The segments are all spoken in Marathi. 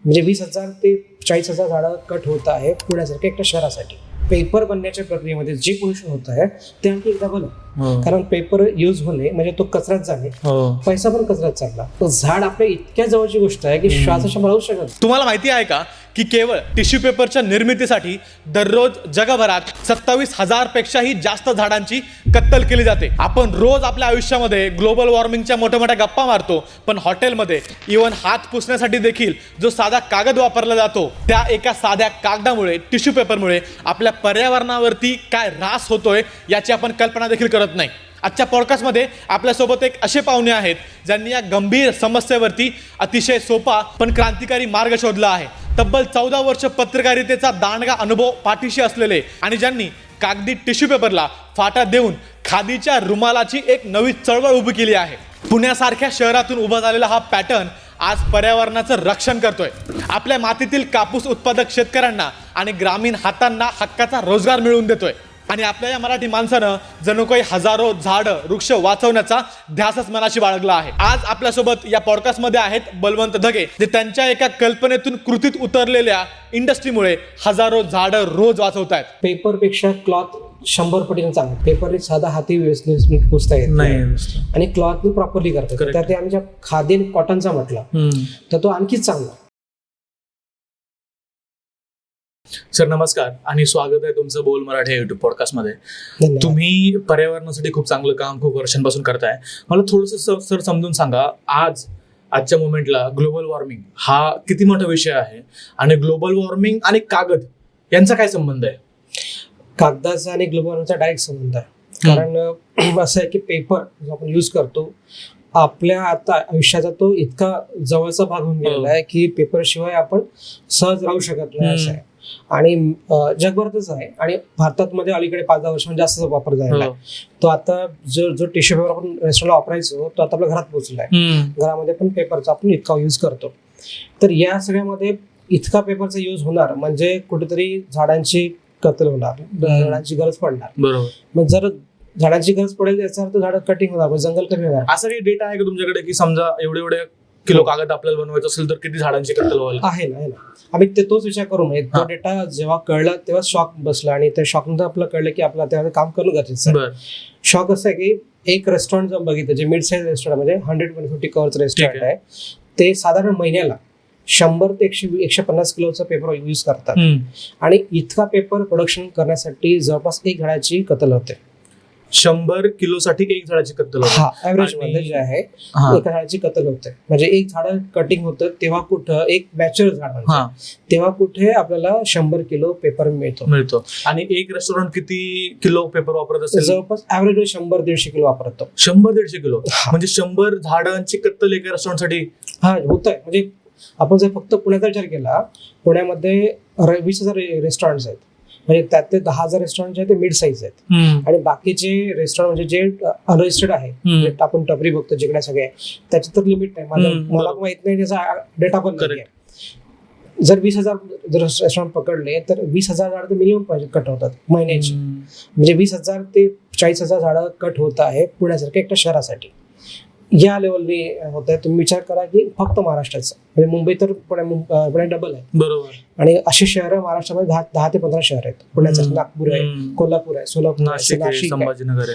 म्हणजे 20,000 ते 40,000 झाडं कट होत आहे पुण्यासारख्या एकट्या शहरासाठी. पेपर बनण्याच्या प्रक्रियेमध्ये जे पोल्युशन होत आहे ते आणखी एक डबल आहे. कारण पेपर यूज होणे म्हणजे तो कचऱ्यात जाणे, पैसा पण कचऱ्यात चालला. तो झाड आपल्या इतक्या जवळची गोष्ट आहे की श्वासाच्या राहू शकत. तुम्हाला माहिती आहे का की केवळ टिश्यू पेपरच्या निर्मितीसाठी दररोज जगभरात 27,000 पेक्षाही जास्त झाडांची कत्तल केली जाते. आपण रोज आपल्या आयुष्यामध्ये ग्लोबल वॉर्मिंगच्या मोठ्या मोठ्या गप्पा मारतो, पण हॉटेलमध्ये इव्हन हात पुसण्यासाठी देखील जो साधा कागद वापरला जातो, त्या एका साध्या कागदामुळे, टिश्यू पेपरमुळे आपल्या पर्यावरणावरती काय ऱ्हास होतोय याची आपण कल्पना देखील करत नाही. आजच्या पॉडकास्टमध्ये आपल्यासोबत एक असे पाहुणे आहेत ज्यांनी या गंभीर समस्येवरती अतिशय सोपा पण क्रांतिकारी मार्ग शोधला आहे. तब्बल 14 वर्ष पत्रकारितेचा दांडगा अनुभव पाठीशी असलेले आणि ज्यांनी कागदी टिश्यू पेपरला फाटा देऊन खादीच्या रुमालाची एक नवी चळवळ उभी केली आहे. पुण्यासारख्या शहरातून उभा झालेला हा पॅटर्न आज पर्यावरणाचं रक्षण करतोय. आपल्या मातीतील कापूस उत्पादक शेतकऱ्यांना आणि ग्रामीण हातांना हक्काचा रोजगार मिळवून देतोय. आणि आपल्या या मराठी माणसानं जणू काही हजारो झाडं वृक्ष वाचवण्याचा ध्यासच मनाशी बाळगला आहे. आज आपल्यासोबत या पॉडकास्टमध्ये आहेत बलवंत धगे, जे त्यांच्या एका कल्पनेतून कृतीत उतरलेल्या इंडस्ट्रीमुळे हजारो झाडं रोज वाचवत आहेत. पेपरपेक्षा क्लॉथ 100 पटीने चांगला. पेपरने साधा हाती व्यवस्थित पुसता येत नाही आणि क्लॉथने प्रॉपरली करतात. त्यात आमच्या खादी कॉटनचा म्हटलं तर तो आणखीच चांगला. सर नमस्कार आणि स्वागत आहे तुमचं बोल मराठी या युट्यूब पॉडकास्टमध्ये. तुम्ही पर्यावरणासाठी खूप चांगलं काम खूप वर्षांपासून करताय. मला थोडंसं सर समजून सांगा, आजच्या मोमेंटला ग्लोबल वॉर्मिंग हा किती मोठा विषय आहे आणि ग्लोबल वॉर्मिंग आणि कागद यांचा काय संबंध आहे? कागदाचा आणि ग्लोबल वॉर्मिंगचा डायरेक्ट संबंध आहे. कारण असं आहे की पेपर जो आपण यूज करतो आपल्या आता आयुष्याचा तो इतका जवळचा भाग होऊन गेलेला आहे की पेपर शिवाय आपण सहज राहू शकत नाही असं आहे. आणि जगभरातच आहे आणि भारतात मध्ये अलीकडे 5-10 वर्षांमध्ये जास्त वापर झालेला आहे. तो आता जो टिश्यू पेपर आपण रेस्टॉरंटला वापरायचो तो आता आपल्या घरात पोहोचलाय. घरामध्ये पण पेपरचा आपण इतका यूज करतो. तर या सगळ्यामध्ये इतका पेपरचा यूज होणार म्हणजे कुठेतरी झाडांची कत्तल होणार, झाडांची गरज पडणार. बरोबर. मग जर झाडांची गरज पडेल याचा अर्थ झाड कटिंग होणार, जंगल कमी होणार. असा काही डेटा आहे का तुमच्याकडे की समजा एवढे किलो कागद आपल्याला बनवायचं असेल तर किती झाडांची कत्तल व्हायला? आहे ना आम्ही तोच विचार करू. म्हणजे तो डेटा जेव्हा कळला तेव्हा शॉक बसला आणि त्या शॉक नंतर आपल्याला कळलं की आपल्याला त्यामध्ये काम करणं गरजेचं आहे. शॉक असं आहे की एक रेस्टॉरंट जर बघितलं जे मिड साईज रेस्टॉरंट म्हणजे 100-150 कवरचं रेस्टॉरंट आहे, ते साधारण महिन्याला 100 ते 150 किलोचा पेपर यूज करतात. आणि इतका पेपर प्रोडक्शन करण्यासाठी जवळपास एक झाडाची कत्तल होते. 100 किलोसाठी एक झाडाची कत्तल होते. हा ऍव्हरेज मध्ये जे आहे एका झाडाची कत्तल होते. म्हणजे एक झाड कटिंग होतं तेव्हा कुठं एक मॅच्युअर झाड म्हणजे तेव्हा कुठे आपल्याला 100 किलो पेपर मिळतो. आणि एक रेस्टॉरंट किती किलो पेपर वापरत असेल? जवळपास ऍव्हरेज 100-150 किलो वापरतो. 100-150 किलो म्हणजे 100 झाडांची कत्तल एका रेस्टॉरंटसाठी होत आहे. म्हणजे आपण जर फक्त पुण्याचा विचार केला, पुण्यामध्ये 20,000 रेस्टॉरंट आहेत. म्हणजे त्यात ते 10,000 रेस्टॉरंट आहेत ते मिड साईज आहेत आणि बाकीचे रेस्टॉरंट म्हणजे जे अनरजिस्टर्ड आहे, आपण टपरी बघतो जिकडे सगळे, त्याची तर लिमिट नाही. मला माहित नाही त्याचा डेटा पण नाही. जर 20,000 रेस्टॉरंट पकडले तर 20,000 झाड तर मिनिमम पाहिजे कट होतात महिन्याची. म्हणजे 20,000 ते 40,000 झाडं कट होत आहे पुण्यासारख्या एकट्या शहरासाठी. या लेवलने होत आहे. तुम्ही विचार करा की फक्त महाराष्ट्राचं म्हणजे मुंबई तर पुण्या डबल आहे. बरोबर. आणि अशी शहरं महाराष्ट्रामध्ये 10 ते 15 शहर आहेत. पुण्याचं नागपूर आहे, कोल्हापूर आहे, सोलापूर, नाशिक,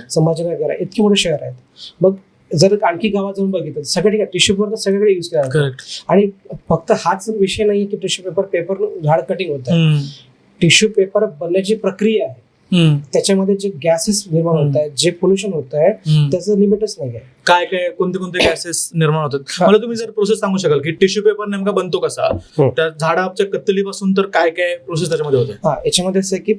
संभाजीनगर आहे, इतकी मोठे शहर आहेत. मग जर आणखी गावात जाऊन बघितलं सगळं ठीक आहे, टिश्यू पेपर तर सगळीकडे युज केला जातो. आणि फक्त हाच विषय नाही की टिश्यू पेपर झाड कटिंग होत आहे. टिश्यू पेपर बनण्याची प्रक्रिया आहे, त्याच्यामध्ये जे गॅसेस निर्माण होत आहेत, जे पोल्युशन होत आहे त्याचं लिमिटच नाही आहे. काय कोणते गॅसेस निर्माण होतात? मला तुम्ही जर प्रोसेस सांगू शकाल की टिश्यू पेपर नेमका बनतो कसा? त्या झाडाच्या कत्तलीपासून तर काय प्रोसेस त्याच्यामध्ये होते? याच्यामध्ये असं आहे की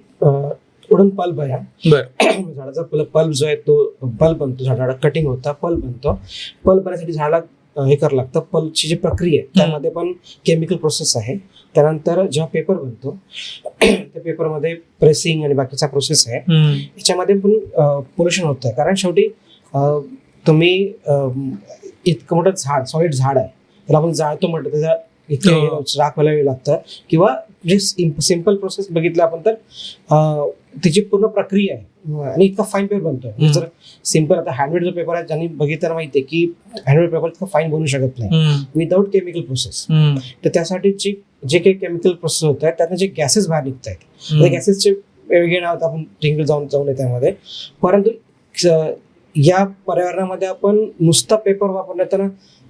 वुडन पल्प आहे. झाडाचा पल्प जो आहे तो पल्प बनतो. झाडाला कटिंग होता पल्प बनतो. पल्प बनण्यासाठी झाडाला हे करावं लागतं. पल्पची जी प्रक्रिया आहे त्यामध्ये पण केमिकल प्रोसेस आहे. त्यानंतर जेव्हा पेपर बनतो त्या पेपरमध्ये प्रेसिंग आणि बाकीचा प्रोसेस आहे. याच्यामध्ये पण पोल्युशन होतं. कारण शेवटी तुम्ही इतकं मोठं झाड, सॉलिड झाड आहे, त्याला आपण जाळतो म्हटलं त्याचा इतकं राख व्हायला लागतं. किंवा जे सिंपल प्रोसेस बघितलं आपण तर तिची पूर्ण प्रक्रिया आहे आणि इतका फाईन पेपर बनतोय. जर सिम्पल आता हँडमेड जो पेपर आहे ज्यांनी बघितलं माहिती आहे की हँडमेड पेपर इतका फाईन बनू शकत नाही विदाऊट केमिकल प्रोसेस. तर त्यासाठी जे काही केमिकल प्रोसेस होत आहे त्यातून जे गॅसेस बाहेर निघत आहेत त्या गॅसेसचे वेगळे नाव आपण ड्रिंक जाऊन त्यामध्ये. परंतु या पर्यावरणामध्ये आपण नुसता पेपर वापरण्यात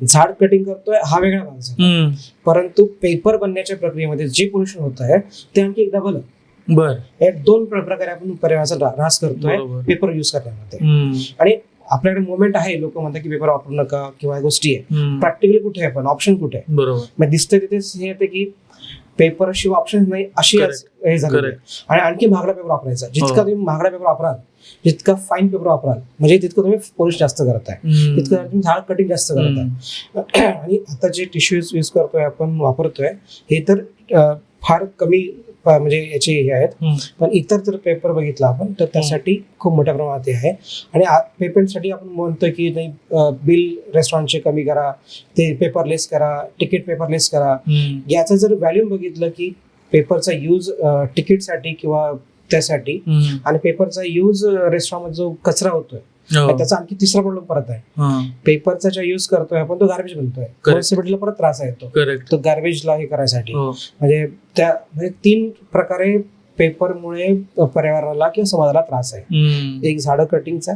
झाड कटिंग करतोय हा वेगळा भाग झाला. परंतु पेपर बनण्याच्या प्रक्रियेमध्ये जे पोल्युशन होत आहे ते आणखी एकदा भलं. या दोन प्रकारे आपण पर्यावरणाचा ऱ्हास करतोय पेपर युज करण्यामध्ये. आणि आपल्याकडे मोमेंट आहे, लोक म्हणतात की पेपर वापरू नका किंवा गोष्टी आहे. प्रॅक्टिकली कुठे आहे पण ऑप्शन कुठे आहे? बरोबर दिसतंय तिथेच हे येते की पेपर शिवाय ऑप्शन नाही अशी हे झालं. आणि आणखी महागडा पेपर वापरायचा. जितका तुम्ही महागडा पेपर वापराल, जितका फाईन पेपर वापराल म्हणजे तितकं तुम्ही पॉलिश जास्त करताय, तितकं तुम्ही झाड कटिंग जास्त करताय. आणि आता जे टिश्यू यूज करतोय आपण वापरतोय हे तर फार कमी म्हणजे याचे हे आहेत. पण इतर जर पेपर बघितला आपण तर त्यासाठी खूप मोठ्या प्रमाणात हे आहे. आणि पेमेंटसाठी आपण म्हणतोय की नाही बिल रेस्टॉरंटचे कमी करा, ते पेपरलेस करा, तिकीट पेपरलेस करा. याचं जर व्हॅल्यू बघितलं की पेपरचा यूज तिकीटसाठी किंवा त्यासाठी आणि पेपरचा यूज रेस्टॉरंटमध्ये जो कचरा होतोय त्याचा आणखी तिसरा प्रॉब्लेम परत आहे. पेपरचा जो यूज करतोय आपण तो गार्बेज बनतोय, म्युनिसिपॅलिटीला परत त्रास आहे तो गार्बेजला हे करायसाठी. म्हणजे 3 प्रकारे पेपरमुळे पर्यावरणाला किंवा समाजाला त्रास आहे. एक झाडं कटिंगचा,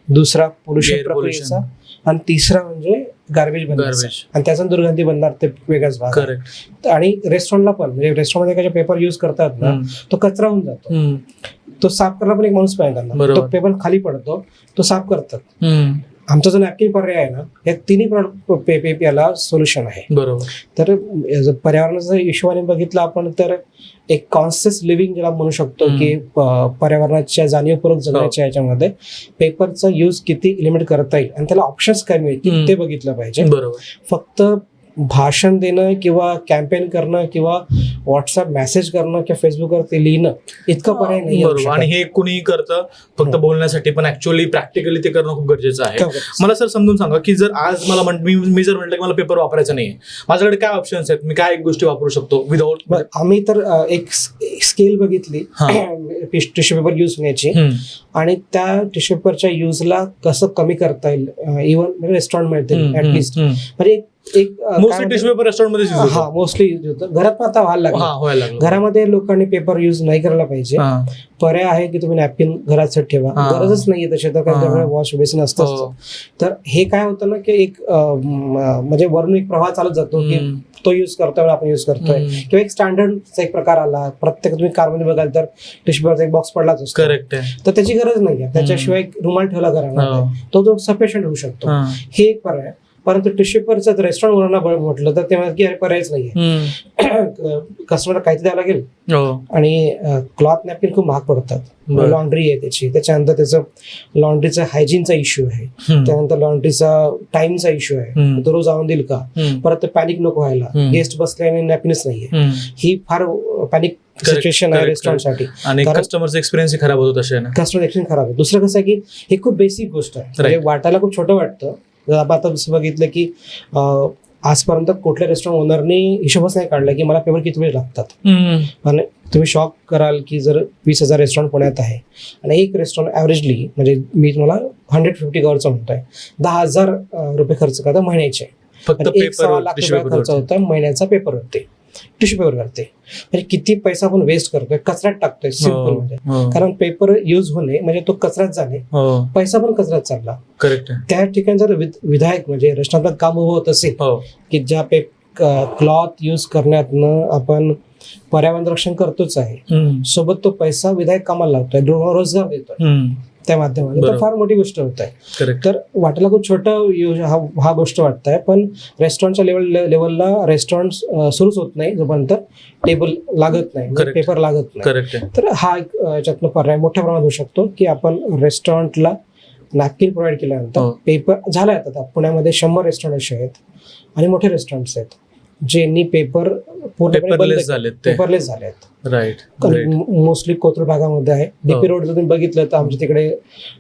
दुसरा पोल्युशन प्रक्रियेचा आणि तिसरा म्हणजे गार्बेज बनवायचा. आणि त्याचा दुर्गंधी बनणार ते वेगळाच भाग. आणि रेस्टॉरंटला पण म्हणजे रेस्टॉरंटमध्ये पेपर युज करतात ना तो कचरा होऊन जातो, तो साफ करायला पण एक माणूस पाहिजे त्यांना. तो पेपर खाली पडतो, तो साफ करतात. आमचा जो नॅपकिन पर्याय आहे ना या तिन्ही याला सोल्युशन आहे. बरोबर. तर पर्यावरणाचा हिशोबाने बघितलं आपण तर एक कॉन्शियस लिव्हिंग ज्याला म्हणू शकतो की पर्यावरणाच्या जाणीवपूर्वक जगण्याच्या याच्यामध्ये पेपरचा यूज किती एलिमिनेट करता येईल आणि त्याला ऑप्शन्स काय मिळतील ते बघितलं पाहिजे. बरोबर. फक्त भाषण देणं किंवा कॅम्पेन करणं किंवा व्हॉट्सअप मेसेज करणं किंवा फेसबुकवर ते लिहिणं इतका पर्याय नाही. आणि हे कुणी करतं फक्त बोलण्यासाठी, पण ऍक्च्युअली प्रॅक्टिकली ते करणं खूप गरजेचं आहे. मला सर समजून सांगा की जर आज मला मी जर म्हटलं की मला पेपर वापरायचा नाही, माझ्याकडे काय ऑप्शन्स आहेत, मी काय गोष्टी वापरू शकतो विदाऊट? आम्ही तर एक स्केल बघितली टिश्यू पेपर युज होण्याची आणि त्या टिश्यू पेपरच्या युजला कसं कमी करता येईल. इव्हन रेस्टॉरंटमध्ये ऍटलिस्ट म्हणजे मोस्टली टिश्यू पेपर रेस्टॉरंटमध्ये मोस्टली यूज होतं. घरात पण आता व्हायला लागलं. घरामध्ये लोकांनी पेपर युज नाही करायला पाहिजे. पर्याय आहे की तुम्ही नॅपकिन घरात ठेवा, गरजच नाहीये तशी तर काही वॉश बेसिन असतं. तर हे काय होतं ना की एक म्हणजे वरून एक प्रवाह चालत जातो की तो युज करतोय आपण युज करतोय किंवा एक स्टँडर्डचा एक प्रकार आला. प्रत्येक तुम्ही कारमध्ये बघाल तर टिश्यू पेपरचा एक बॉक्स पडलाच असतो. करेक्ट. तर त्याची गरज नाहीये. त्याच्याशिवाय एक रुमाल ठेवला घरामध्ये तो सफिशियंट होऊ शकतो. हे एक पर्याय. परंतु टिश्यू पेपरचं रेस्टॉरंट म्हटलं तर ते म्हणतात की पर्यायच नाहीये. कस्टमरला काहीतरी द्यावं लागेल आणि क्लॉथ नॅपकिन खूप महाग पडतात. लॉन्ड्री आहे त्याच्यानंतर त्याचं लॉन्ड्रीचा हायजीनचा इश्यू आहे. त्यानंतर लॉन्ड्रीचा टाइमचा इश्यू आहे, तो रोज आणून देईल का. परत ते पॅनिक नको व्हायला, गेस्ट बसले आणि नॅपकिनच नाहीये. ही फार पॅनिक सिच्युएशन आहे रेस्टॉरंटसाठी आणि कस्टमरचा एक्सपिरियन्स खराब होतो. कस्टमर एक्सपिरियन्स खराब आहे. दुसरं कसं आहे की हे खूप बेसिक गोष्ट आहे, वाटायला खूप छोटं वाटतं. जर आपण आता जसं बघितलं की आजपर्यंत कुठल्या रेस्टॉरंट ओनरनी हिशोबच नाही काढला की मला पेपर किती वेळ लागतात. आणि तुम्ही शॉक कराल की जर 20,000 रेस्टॉरंट पुण्यात आहे आणि एक रेस्टॉरंट ॲव्हरेजली म्हणजे मी तुम्हाला 150 कवरचं म्हणतोय 10,000 रुपये खर्च करता महिन्याचे. फक्त 1.25 लाख रुपये खर्च होता महिन्याचा पेपरवरती, टिश्यू पेपर करते. म्हणजे किती पैसा आपण वेस्ट करतोय, कचऱ्यात टाकतोय. सिम्पल म्हणजे कारण पेपर युज होणे म्हणजे तो कचऱ्यात जाणे, पैसा पण कचऱ्यात चालला. करेक्ट. त्या ठिकाणी जर विधायक म्हणजे रेस्टॉरंटात काम उभं होत असेल की ज्या क्लॉथ युज करण्यातनं आपण पर्यावरण रक्षण करतोच आहे, सोबत तो पैसा विधायक कामाला लावतोय, रोजगार देतोय त्या माध्यमातून, तर फार मोठी गोष्ट होत आहे. तर वाटायला खूप छोटं हा गोष्ट वाटतंय, पण रेस्टॉरंटच्या लेवलला रेस्टॉरंट सुरूच होत नाही जोपर्यंत टेबल लागत नाही, पेपर लागत नाही. तर हा याच्यातनं पर्याय मोठ्या प्रमाणात होऊ शकतो की आपण रेस्टॉरंटला नॅपकिन प्रोव्हाइड केल्यानंतर पेपर झालाय. आता पुण्यामध्ये 100 रेस्टॉरंट असे आहेत आणि मोठे रेस्टॉरंट्स आहेत ज्यांनी पेपर पेपरलेस झाले आहेत. राईट. मोस्टली कोथरूड भागामध्ये आहे. डीपी रोड जर तुम्ही बघितलं तर आमच्या तिकडे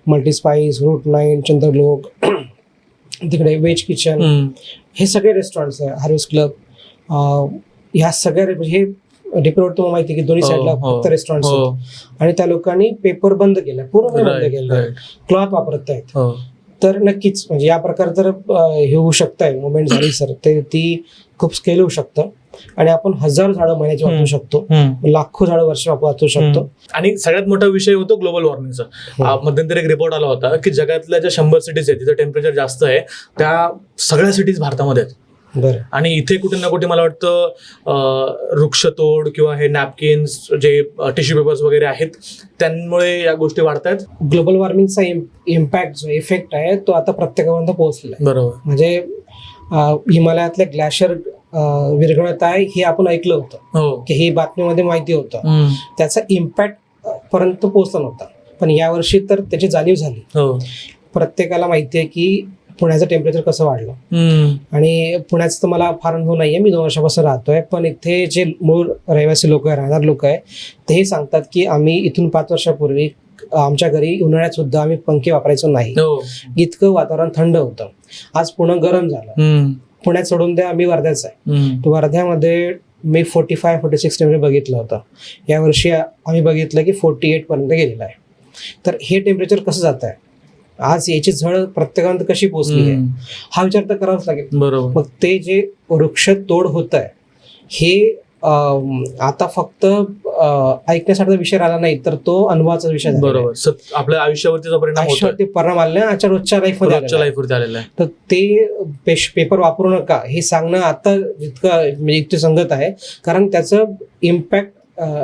मल्टीस्पाइस, रूट 9, चंद्रलोक, तिकडे वेज किचन, हे सगळे रेस्टॉरंट्स आहे, हार्वेस्ट क्लब, ह्या सगळ्या हे डिपेंड तुम्हाला माहिती की दोन्ही साईडला फक्त रेस्टॉरंट आणि त्या लोकांनी पेपर बंद केला, पूर्णपणे बंद केला, क्लॉथ वापरत आहेत. तर नक्कीच म्हणजे या प्रकार जर हे होऊ शकतंय मुवमेंट झाली सर, ते ती खूप स्केल होऊ शकतं आणि आपण हजारो झाडं महिन्याची वाचवू शकतो, लाखो झाडं वर्ष वाचवू शकतो. आणि सगळ्यात मोठा विषय होतो ग्लोबल वॉर्मिंगचा. मध्यंतरी एक रिपोर्ट आला होता की जगातल्या ज्या 100 सिटीज आहेत तिथं टेम्परेचर जास्त आहे, त्या सगळ्या सिटीज भारतामध्ये आहेत. बरं. आणि इथे कुठे ना कुठे मला वाटतं वृक्षतोड किंवा हे नॅपकिन्स जे टिश्यू पेपर्स वगैरे आहेत त्यामुळे या गोष्टी वाढतायत. ग्लोबल वॉर्मिंगचा इम्पॅक्ट जो इफेक्ट आहे तो आता प्रत्येकापर्यंत पोहोचलेला आहे. बरोबर. म्हणजे हिमालयातल्या ग्लॅशियर विरघळत आहे हे आपण ऐकलं होतं की ही बातमीमध्ये माहिती होतं, त्याचा इम्पॅक्ट पर्यंत पोहोचला नव्हता. पण यावर्षी तर त्याची जाणीव झाली. प्रत्येकाला माहिती आहे की पुण्याचं टेम्परेचर कसं वाढलं. आणि पुण्याचं तर मला फार अनुभव नाहीये, मी 2 वर्षापासून राहतोय, पण इथे जे मूळ रहिवासी लोक आहे, राहणार लोक आहे, तेही सांगतात की आम्ही इथून 5 वर्षापूर्वी आमच्या घरी उन्हाळ्यात सुद्धा आम्ही पंखे वापरायचो नाही, इतकं वातावरण थंड होतं. आज पुणे गरम झालं. पुण्यात सोडून द्या, आम्ही वर्ध्याच आहे, वर्ध्यामध्ये मी 45-46 टेम्परेचर बघितलं होतं. यावर्षी आम्ही बघितलं की 48 पर्यंत गेलेलं आहे. तर हे टेम्परेचर कसं जात आहे, आज याची झळ प्रत्येकापर्यंत कशी पोहोचली आहे हा विचार तर करावाच लागेल. बरोबर. मग ते जे वृक्ष तोड होत आहे हे आता फक्त ऐकण्यासारखा विषय राहिला नाही, तर तो अनुभवाचा विषय झाला. बरोबर. आपल्या आयुष्यावरती परिणाम आले ना, आजच्या रोजच्या लाईफमध्ये आलेला आहे. तर ते पेपर वापरू नका हे सांगणं आता जितकं म्हणजे युक्तिसंगत आहे, कारण त्याचं इम्पॅक्ट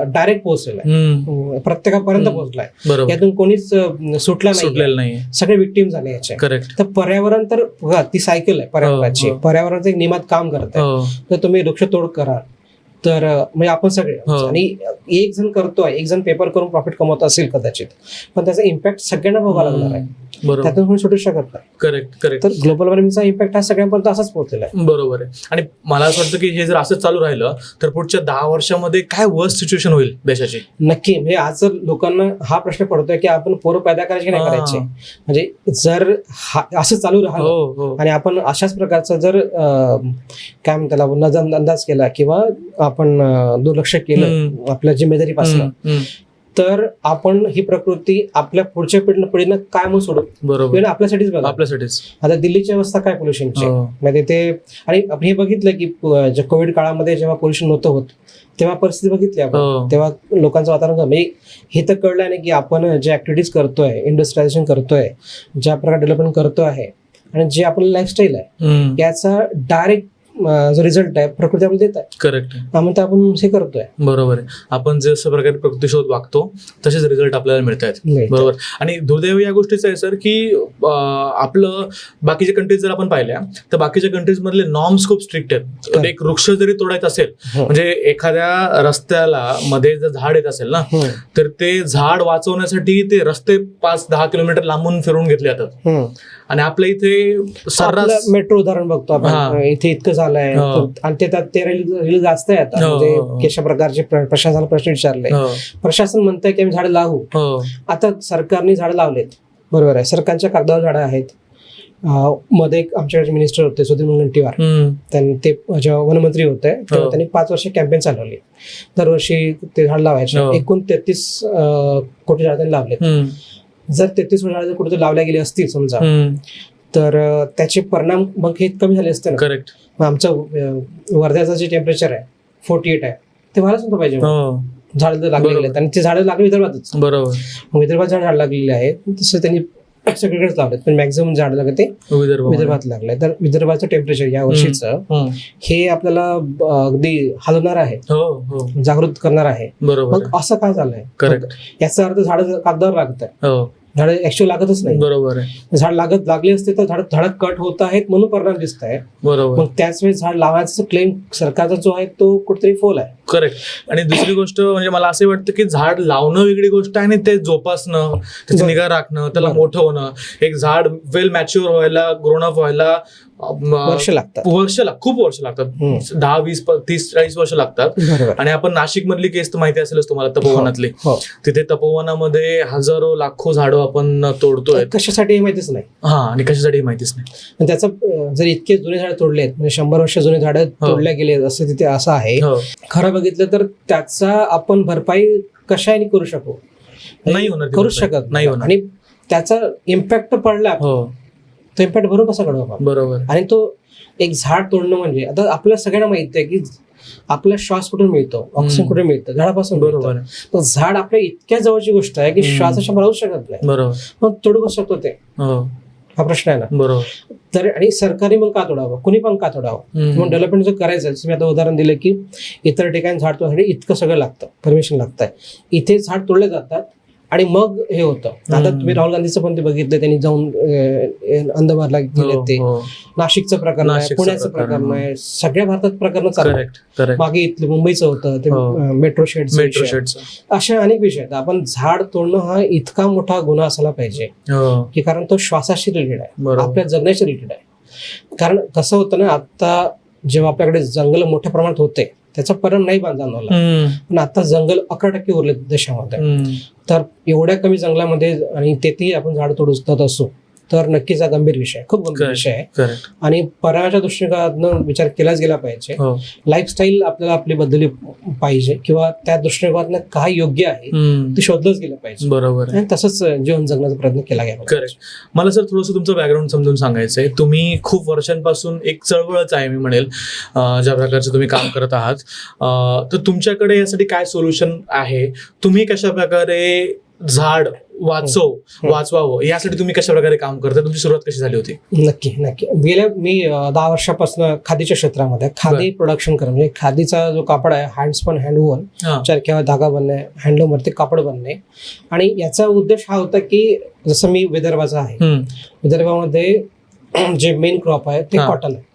डायरेक्ट पोहोचलेला, प्रत्येकापर्यंत पोहोचलाय. यातून कोणीच सुटलेलं नाही, सगळे विक्टीम झाले याचे. तर पर्यावरण तर बघा ती सायकल आहे पर्यावरणाची, पर्यावरणाचं एक नियमात काम करत आहे. तर तुम्ही वृक्षतोड करा तर म्हणजे आपण सगळे, आणि एक जण करतोय, एक जण पेपर करून प्रॉफिट कमवत असेल कदाचित, पण त्याचा इम्पॅक्ट सगळ्यांना बघावा लागणार आहे, त्यातून कोणी सुटू शकत नाही. करेक्ट. तर ग्लोबल वॉर्मिंगचा इम्पॅक्ट हा सगळ्यांपर्यंत असाच पोहोचलेला आहे. बरोबर आहे. आणि मला असं वाटतं की हे जर असं चालू राहिलं तर पुढच्या 10 वर्षामध्ये काय वर्स्ट सिच्युएशन होईल देशाची. नक्की. म्हणजे आज जर लोकांना हा प्रश्न पडतोय की आपण पोरं पैदा करायचे नाही करायचे, म्हणजे जर असं चालू राहिलं आणि आपण अशाच प्रकारचं जर काय म्हणतात अंदाज केला किंवा आपण दुर्लक्ष केलं आपल्या जिम्मेदारीपासून, तर आपण ही प्रकृती आपल्या पुढच्या पिढीनं काय म्हणून सोडू. बरोबर. आपल्यासाठीच बघा, आपल्यासाठीच. आता दिल्लीची अवस्था काय पोल्युशनची, म्हणजे ते, आणि आपण हे बघितलं की कोविड काळामध्ये जेव्हा पोल्युशन नव्हतं होत तेव्हा परिस्थिती बघितली आपण, तेव्हा लोकांचं वातावरण, म्हणजे हे तर कळलं नाही की आपण जे ऍक्टिव्हिटीज करतोय, इंडस्ट्रियलायझेशन करतोय, ज्या प्रकारे डेव्हलपमेंट करतो आहे आणि जे आपलं लाईफस्टाईल आहे याचा डायरेक्ट जो रिझल्ट आहे प्रकृती आपल्याला देत आहे. करेक्ट. त्यामुळे आपण हे करतोय. बरोबर आहे. आपण जसं प्रकारे प्रकृतीसोबत वागतो तसेच रिझल्ट आपल्याला मिळत आहेत. बरोबर. आणि दुर्दैव या गोष्टीचं आहे सर की आपलं बाकीच्या कंट्रीज जर आपण पाहिल्या तर बाकीच्या कंट्रीज मधले नॉर्म्स खूप स्ट्रिक्ट आहेत. एक वृक्ष जरी तोडायचं असेल, म्हणजे एखाद्या रस्त्याला मध्ये जर झाड येत असेल ना, तर ते झाड वाचवण्यासाठी ते रस्ते 5-10 किलोमीटर लांबून फिरून घेतले जातात. आणि आपल्या इथे सर्रास मेट्रो उदाहरण बघतो आपण, इथे इतकं झालंय आणि ते रील जास्त आहे आता, म्हणजे कशा प्रकारचे प्रशासनाला प्रश्न विचारले, प्रशासन म्हणतंय की आम्ही झाडं लावू. आता सरकारने झाडं लावलेत, बरोबर आहे, सरकारच्या कागदावर झाडं आहेत. मध्ये आमच्याकडे मिनिस्टर होते सुधीर मुनगंटीवार, त्यांनी ते जेव्हा वनमंत्री होते तेव्हा त्यांनी 5 वर्ष कॅम्पेन चालवली, दरवर्षी ते झाड लावायचे. एकूण 33 कोटी झाडं त्यांनी लावले. जर 33 कोटी झाडं कुठे लावल्या गेली असतील समजा, तर त्याचे परिणाम मग हे कमी झाले असते ना. करेक्ट. आमचं वर्ध्याचं जे टेम्परेचर आहे 48 आहे, ते व्हायलाच नव्हतं पाहिजे. झाडं लागलेले आहेत आणि ते झाडं लागले विदर्भातच. बरोबर. विदर्भात झाड लागलेले आहेत, तसं त्यांनी सगळीकडेच लावलेत, पण मॅक्झिमम झाड लागले ते विदर्भात लागले. तर विदर्भाचं टेम्परेचर या वर्षीचं हे आपल्याला अगदी हलवणार आहे, जागृत करणार आहे. मग असं काय झालंय, याचा अर्थ झाड कागदावर लागत आहे, झाडं ऍक्च्युअली लागतच नाही. बरोबर आहे. झाड लागले असते तर झाडं कट होत आहेत म्हणून परिणाम दिसत आहे. बरोबर. मग त्याच वेळेस झाड लावायचा क्लेम सरकारचा जो आहे तो कुठेतरी फोल आहे. करेक्ट. आणि दुसरी गोष्ट म्हणजे मला असं वाटतं की झाड लावणं वेगळी गोष्ट आहे आणि ते जोपासणं, त्याची निगा राखणं, त्याला मोठं होणं, एक झाड वेल मॅच्युअर व्हायला, ग्रोन अप व्हायला वर्ष लागतात. खूप वर्ष लागतात. 10, 20, 30, 40 वर्ष लागतात. बरोबर. आणि आपण नाशिक मधली केस तर माहिती असेलच तुम्हाला, तपोवनातली. तिथे तपोवनामध्ये हजारो लाखो झाडं आपण तोडतोय. कशासाठी हे माहितीच नाही. आणि कशासाठी माहितीच नाही. त्याचं जर इतके जुने झाड तोडले आहेत, म्हणजे 100 वर्ष जुने झाडं तोडल्या गेले असं तिथे असं आहे. खरं बघितलं तर त्याचा आपण भरपाई कशाने करू शकू, नाही होणार, करू शकत नाही. आणि त्याचा इम्पॅक्ट पडला, तो इम्पॅक्ट बरोबर कसा घडवा. बरोबर. आणि तो एक झाड तोडणं म्हणजे आता आपल्याला सगळ्यांना माहिती आहे की आपला श्वास कुठून मिळतो, ऑक्सिजन कुठून मिळतं, झाडापासून. बरोबर. पण झाड आपल्या इतक्या जवळची गोष्ट आहे की श्वासाच्या राहू शकत नाही. बरोबर. मग तोडू कसं शकतो ते, हा प्रश्न आहे ना. बरोबर. तर आणि सरकारी मग का तोडावं, कुणी पण का तोडावं. मग डेव्हलपमेंट जर करायचं, मी आता उदाहरण दिलं की इतर ठिकाणी झाड तोडण्यासाठी इतकं सगळं लागतं, परमिशन लागतंय. इथे झाड तोडले जातात आणि मग हे होतं. आता तुम्ही राहुल गांधीचं पण ते बघितलं, त्यांनी जाऊन अंदमानला गेले, ते नाशिकचं प्रकरण आहे, पुण्याचं प्रकरण आहे, सगळ्या भारतात प्रकरण चालू आहेत. मागे इथलं मुंबईचं होतं ते मेट्रो शेडचं. असे अनेक विषय आहेत. आपण झाड तोडणं हा इतका मोठा गुन्हा असायला पाहिजे की कारण तो श्वासाशी रिलेटेड आहे, आपल्या जगण्याशी रिलेटेड आहे. कारण कसं होतं ना, आता जेव्हा आपल्याकडे जंगल मोठ्या प्रमाणात होते त्याचा परिणाम नाही जाणवला, पण आता जंगल 11% उरले देशामध्ये. तर एवढ्या कमी जंगलामध्ये आणि तेथेही आपण झाड तोडत असू तर नक्कीच हा गंभीर विषय, खूप गंभीर विषय आहे. आणि पर्यावरणाच्या दृष्टिकोनातून विचार केलाच गेला पाहिजे. लाईफस्टाईल आपल्याला आपली बदलली पाहिजे किंवा त्या दृष्टिकोनातून काय योग्य आहे ते शोधलंच गेलं पाहिजे. बरोबर. आणि तसंच जीवन जगण्याचा प्रयत्न केला गेला. मला सर थोडंसं तुमचं बॅकग्राऊंड समजून सांगायचंय. तुम्ही खूप वर्षांपासून एक चळवळच आहे मी म्हणेल, ज्या प्रकारचं तुम्ही काम करत आहात, तर तुमच्याकडे यासाठी काय सोल्युशन आहे? तुम्ही कशा प्रकारे झाड वाचवावं यासाठी तुम्ही कशा प्रकारे काम करता? तुमची सुरुवात कशी झाली होती? नक्की. गेल्या मी 10 वर्षापासून खादीच्या क्षेत्रामध्ये खादी प्रोडक्शन करणे, म्हणजे खादीचा जो कापड आहे, हँडस्पन, हँडवूवन, चरख्यावर धागा बनणे, हँडलूम वरती कापड बनणे. आणि याचा उद्देश हा होता की जसं मी विदर्भाचा आहे, विदर्भामध्ये जे मेन क्रॉप आहे ते कॉटन आहे.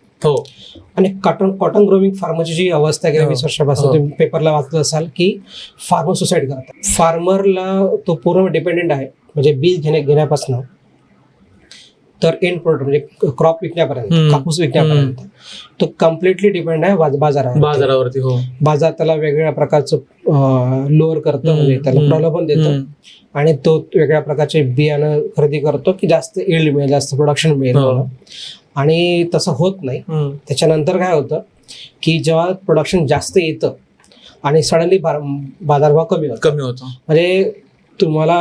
आणि कॉटन ग्रोविंग फार्मरची जी अवस्था गेल्या 20 वर्षापासून तुम्ही पेपरला वाचलं असाल की फार्मर सुसाईड करतात. फार्मरला तो पूर्ण डिपेंडेंट आहे, म्हणजे बीज घेण्यापासून तर एंड प्रोडक्ट म्हणजे क्रॉप विकण्यापर्यंत, कापूस विकण्यापर्यंत तो कम्प्लिटली डिपेंड आहे बाजारावरती. बाजार त्याला वेगवेगळ्या प्रकारचं लोअर करतं, म्हणजे त्याला प्रलोभन देतं आणि तो वेगळ्या प्रकारचे बियाणं खरेदी करतो की जास्त यील्ड मिळेल, जास्त प्रोडक्शन मिळेल. आणि तसं होत नाही. त्याच्यानंतर काय होतं की जेव्हा प्रोडक्शन जास्त येतं आणि सडनली बाजारभाव कमी होतो. म्हणजे तुम्हाला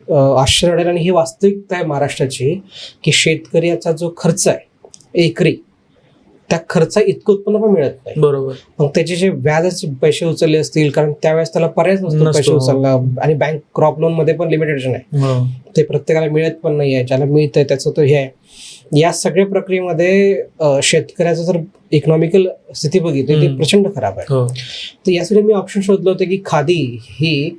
आश्चर्य वाटेल, आणि ही वास्तविकता आहे महाराष्ट्राची, की शेतकऱ्याचा जो खर्च आहे एकरी, त्या खर्चा इतकं उत्पन्न पण मिळत नाही. बरोबर. मग त्याचे जे व्याजाचे पैसे उचलले असतील, कारण त्यावेळेस त्याला पर्यायच नसतो पैसे उचलला, आणि बँक क्रॉप लोन मध्ये पण लिमिटेशन आहे, ते प्रत्येकाला मिळत पण नाही आहे. ज्याला मिळतंय त्याचं तो हे आहे. या सगळ्या प्रक्रियेमध्ये शेतकऱ्याचं जर इकॉनॉमिकल स्थिती बघितली ती प्रचंड खराब आहे. तर यासाठी मी ऑप्शन शोधलं होतं की खादी ही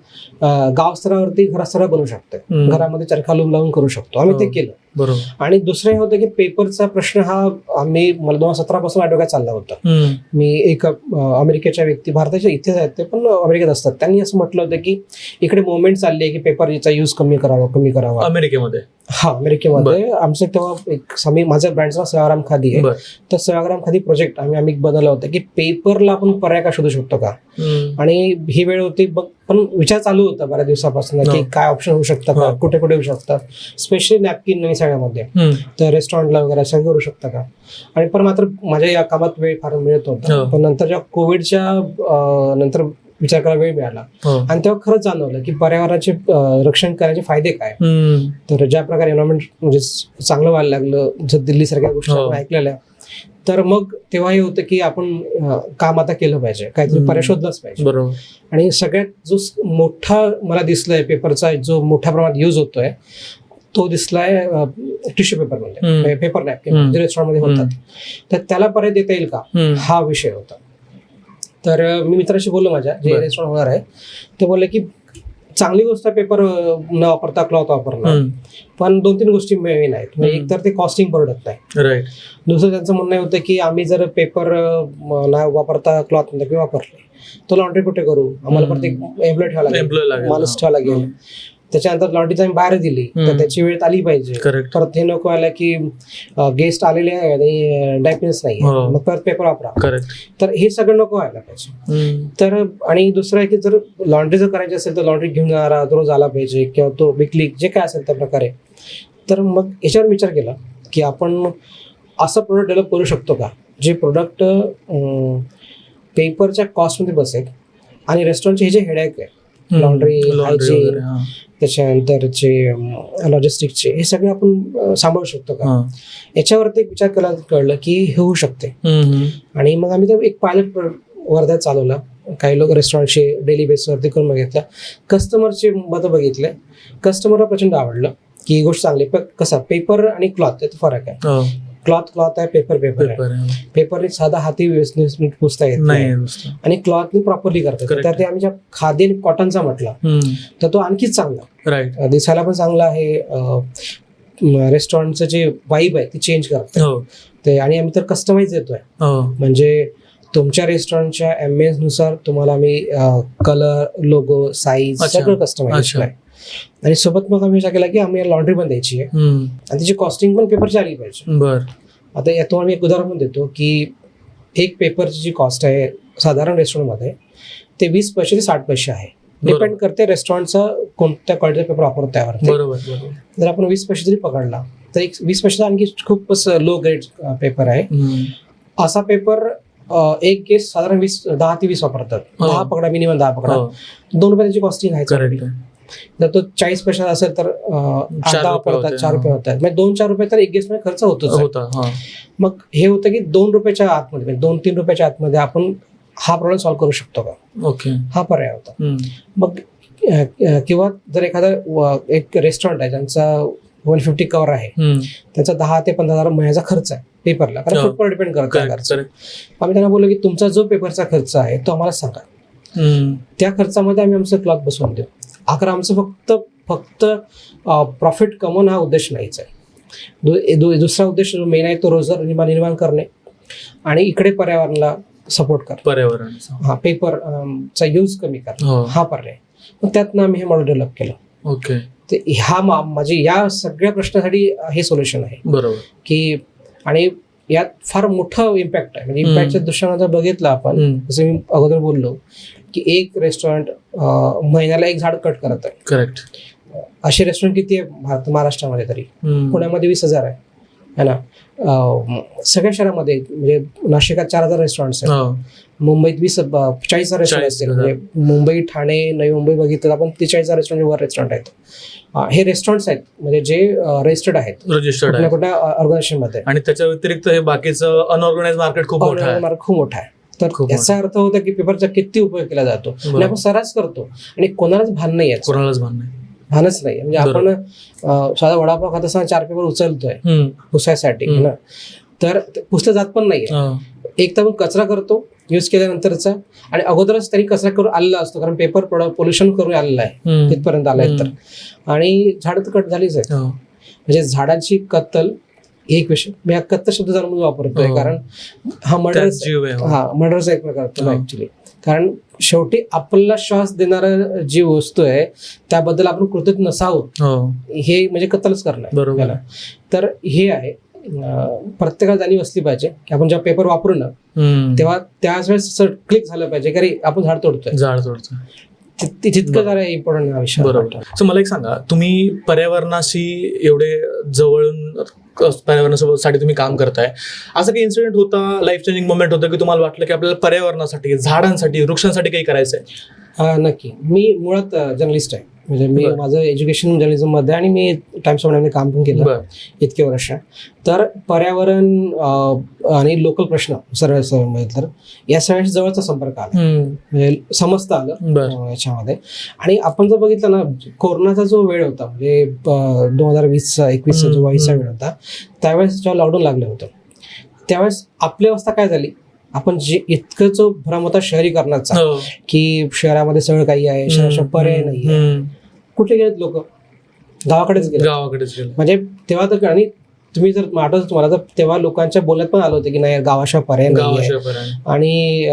गाव स्तरावरती घरास्तरावर बनवू शकते, घरामध्ये चरखा लूम लावून करू शकतो. आम्ही ते केलं. बरोबर. आणि दुसरं हे होतं की पेपरचा प्रश्न हा मला 2017 पासून डोक्यात चालला होता. मी एक अमेरिकेच्या व्यक्ती, भारताच्या इथेच आहेत ते पण अमेरिकेत असतात, त्यांनी असं म्हटलं होतं की इकडे मुवमेंट चालली आहे की पेपरचा यूज कमी करावा अमेरिकेमध्ये. अमेरिकेमध्ये. आमचं तेव्हा माझ्या ब्रँडचं सेवाग्राम खादी आहे, तर सेवाग्राम खादी प्रोजेक्ट आम्ही बनवलं होतं की पेपरला आपण पर्याय का शोधू शकतो का. आणि ही वेळ होती, पण विचार चालू होता बऱ्याच दिवसापासून की काय ऑप्शन होऊ शकतं का, कुठे होऊ शकतात, स्पेशली नॅपकिन आणि सगळ्यामध्ये, तर रेस्टॉरंटला वगैरे सगळं करू शकतं का. आणि पण मात्र माझ्या या कामात वेळ फार मिळत होता. पण नंतर जेव्हा कोविडच्या नंतर विचार करायला वेळ मिळाला आणि तेव्हा खरंच जाणवलं की पर्यावरणाचे रक्षण करण्याचे फायदे काय. तर ज्या प्रकारे एन्व्हायरमेंट म्हणजे चांगलं व्हायला लागलं, जर दिल्ली सारख्या गोष्टी आपण ऐकलेल्या, तर मग तेव्हा हे होतं की आपण काम आता केलं पाहिजे, काहीतरी पर्याय शोधलाच पाहिजे. बरोबर. आणि सगळ्यात जो मोठा मला दिसलाय पेपरचा जो मोठ्या प्रमाणात यूज होतोय तो दिसलाय टिश्यू पेपर, म्हणजे पेपर नॅपकिन जे रेस्टॉरंटमध्ये होतात, तर त्याला पर्याय देता येईल का, हा विषय होता. तर मी मित्राशी बोललो माझ्या, जे रेस्टॉरंट होणार आहे, ते बोलले की चांगली गोष्ट आहे पेपर न वापरता क्लॉथ वापरणं, पण 2-3 गोष्टी मेन आहेत. म्हणजे एक तर ते कॉस्टिंग परवडत नाही. दुसरं त्यांचं म्हणणं होतं की आम्ही जर पेपर न वापरता क्लॉथ वापरले तो लॉन्ड्री कुठे करू, आम्हाला प्रत्येक एम्प्लॉय ठेवायला लागेल, माणूस ठेवायला लागेल. त्याच्यानंतर लॉन्ड्रीची आम्ही बाहेर दिली तर त्याची वेळ आली पाहिजे. करेक्ट. परत हे नको आलं की गेस्ट आलेले आहे आणि डायपिन्स नाही मग परत पेपर वापरा. करेक्ट. तर हे सगळं नको व्हायला पाहिजे. तर आणि दुसरं आहे की जर लॉन्ड्री जर करायची असेल तर लॉन्ड्री घेऊन जाणारा रोज आला पाहिजे किंवा तो विकली जे काय असेल त्या प्रकारे. तर मग याच्यावर विचार केला की आपण असं प्रोडक्ट डेव्हलप करू शकतो का जे प्रोडक्ट पेपरच्या कॉस्टमध्ये बसेल आणि रेस्टॉरंटचे हे जे हेडॅक आहे लॉन्ड्री हायजीन त्याच्यानंतरचे लॉजिस्टिक्सचे हे सगळे आपण सांभाळू शकतो का याच्यावरती एक विचार केला कळलं की हे होऊ शकते. आणि मग आम्ही ते एक पायलट वर्ध्यात चालवला. काही लोक रेस्टॉरंटचे डेली बेसवरती करून बघितलं. कस्टमरचे मतं बघितले. कस्टमरला प्रचंड आवडलं की ही गोष्ट चांगली. पण कसा पेपर आणि क्लॉथ यात फरक आहे. क्लॉथ आहे पेपर आहे. पेपरने साधा हाती व्यवस्थित पुसता येत नाही आणि क्लॉथनी प्रॉपरली करतात. त्यात आम्ही ज्या खादी आणि कॉटनचा म्हटला तर तो आणखीच चांगला. राईट. दिसायला पण चांगला आहे. रेस्टॉरंटचं जे वाईब आहे ती चेंज करतो ते. आणि आम्ही तर कस्टमाइज देतोय. म्हणजे तुमच्या रेस्टॉरंटच्या एम्बियन्स नुसार तुम्हाला आम्ही कलर लोगो साईज सगळं कस्टमाइज आहे. आणि सोबत मग आम्ही विचार केला की आम्ही लॉन्ड्री पण द्यायची आहे आणि त्याची कॉस्टिंग पण पेपरची आली पाहिजे. बरं. आता यातून आम्ही एक उदाहरण पण देतो की एक पेपरची जी कॉस्ट आहे साधारण रेस्टॉरंटमध्ये ते 20 पैसे ते 60 पैसे आहे. डिपेंड करते रेस्टॉरंटचा कोणत्या क्वालिटीचा पेपर वापरतो त्यावर. बरोबर. जर आपण 20 पैसे जरी पकडला तर एक 20 पैशाचा आणखी खूपच लो ग्रेड पेपर आहे. असा पेपर एक गेस्ट साधारण 10 ते 20 वापरतात. 10 पकडा, मिनिमम 10 पकडा. 2 रुपये त्याची कॉस्टिंग आहे. जर तो 40 पैशाचा असेल तर 8 वापरतात, 4 रुपये होतात. म्हणजे 2-4 रुपये तर एक गेस्ट मध्ये खर्च होतोच. मग हे होतं की 2 रुपयाच्या आतमध्ये 2-3 रुपयाच्या आतमध्ये आपण हा प्रॉब्लेम सॉल्व्ह करू शकतो का. ओके. हा पर्याय होता. मग किंवा जर एखादा एक रेस्टॉरंट आहे ज्यांचा 150 कव्हर आहे त्यांचा 10 ते 15,000 महिन्याचा खर्च आहे पेपरला. कारण फुटवर डिपेंड करतो. आम्ही त्यांना बोललो की तुमचा जो पेपरचा खर्च आहे तो आम्हाला सांगा. त्या खर्चामध्ये आम्ही आमचं क्लॉथ बसवून देऊ. अगर आमचं फक्त प्रॉफिट कमवणं हा उद्देश नाहीच आहे. दुसरा उद्देश जो मेन आहे तो रोजगार निर्माण करणे आणि इकडे पर्यावरणाला सपोर्ट करणे. पेपरचा यूज कमी करणे हा पर्याय. मग त्यातनं आम्ही हे मॉडेल डेव्हलप केलं. ओके. ते म्हणजे या सगळ्या प्रश्नासाठी हे सोल्युशन आहे. बरोबर. की आणि यात फार मोठं इम्पॅक्ट आहे. म्हणजे इम्पॅक्टच्या दृष्टीने जर बघितलं आपण जसं मी अगोदर बोललो की एक रेस्टॉरंट महिन्याला 1 झाड कट करत आहे. करेक्ट. असे रेस्टॉरंट किती आहे महाराष्ट्रामध्ये तरी. पुण्यामध्ये 20,000 आहे ना. सगळ्या शहरामध्ये म्हणजे नाशिकात 4,000 रेस्टॉरंट्स आहेत. मुंबईत 40,000 रेस्टॉरंट असतील. म्हणजे मुंबई ठाणे नवी मुंबई बघितलं आपण 43,000 रेस्टॉरंट वर रेस्टॉरंट आहेत. हे रेस्टॉरंट्स आहेत म्हणजे जे रजिस्टर्ड आहेत कुठल्या ऑर्गनायझेशन मध्ये. आणि त्याच्या व्यतिरिक्त हे बाकीचं अनऑर्गनाइज मार्केट खूप मोठं आहे. तर याचा अर्थ होता की पेपरचा किती उपयोग केला जातो आणि आपण सरास करतो आणि कोणालाच भान नाही आहे. भानच नाही. म्हणजे आपण साधा वडापाव खात असताना 4 पेपर उचलतोय पुसायसाठी ना. तर पुसलं जात पण नाहीये. एक तर आपण कचरा करतो यूज केल्यानंतरचा आणि अगोदरच त्यांनी कचरा करून आलेला असतो कारण पेपर पोल्युशन करून आलेला आहे तिथपर्यंत आलाय तर. आणि झाडं तर कट झालीच आहेत. म्हणजे झाडांची कत्तल एक विषय मी हा कत्तल शब्द जाणून वापरतोय कारण हा मर्डरचा एक प्रकार होतो ऍक्च्युली. कारण शेवटी आपल्याला श्वास देणारा जी वस्तू आहे त्याबद्दल आपण कृतज्ञ नसावं हे म्हणजे कत्तलच करणं. बरोबर. तर हे आहे प्रत्येकाला जाणीव असली पाहिजे की आपण जेव्हा पेपर वापरू ना तेव्हा त्याच वेळेस क्लिक झालं पाहिजे की आपण झाड तोडतोय. तितकं जरा इम्पॉर्टंट हा विषय. बरोबर. सो मला एक सांगा, तुम्ही पर्यावरणाशी एवढे जवळून पर्यावरणासाठी तुम्ही काम करताय, असं काही इन्सिडेंट होता, लाईफ चेंजिंग मोमेंट होतं की तुम्हाला वाटलं की आपल्याला पर्यावरणासाठी झाडांसाठी वृक्षांसाठी काही करायचंय? नक्की. मी मुळात जर्नलिस्ट आहे. म्हणजे मी माझं एज्युकेशन जर्नलिझम मध्ये आणि मी टाइम्स ऑफ इंडियामध्ये काम पण केलं इतके वर्ष. तर पर्यावरण आणि लोकल प्रश्न सरळ तर या सगळ्यांशी जवळचा संपर्क आला. म्हणजे समजता आलं याच्यामध्ये. आणि आपण जर बघितलं ना कोरोनाचा जो वेळ होता म्हणजे 2020-21 जो वाईचा वेळ होता त्यावेळेस जेव्हा लॉकडाऊन लागलं होतं त्यावेळेस आपली अवस्था काय झाली. आपण जे इतकं जो भ्रम होता शहरीकरणाचा की शहरामध्ये सगळं काही आहे, शहराच्या पर्याय नाहीये. कुठे गेलेत लोक? गावाकडेच गेले. म्हणजे तेव्हा तर आणि तुम्ही जर आठवत तुम्हाला तर तेव्हा लोकांच्या बोलण्यात पण आलं होतं की नाही गावाशिवाय पर्याय नाही आणि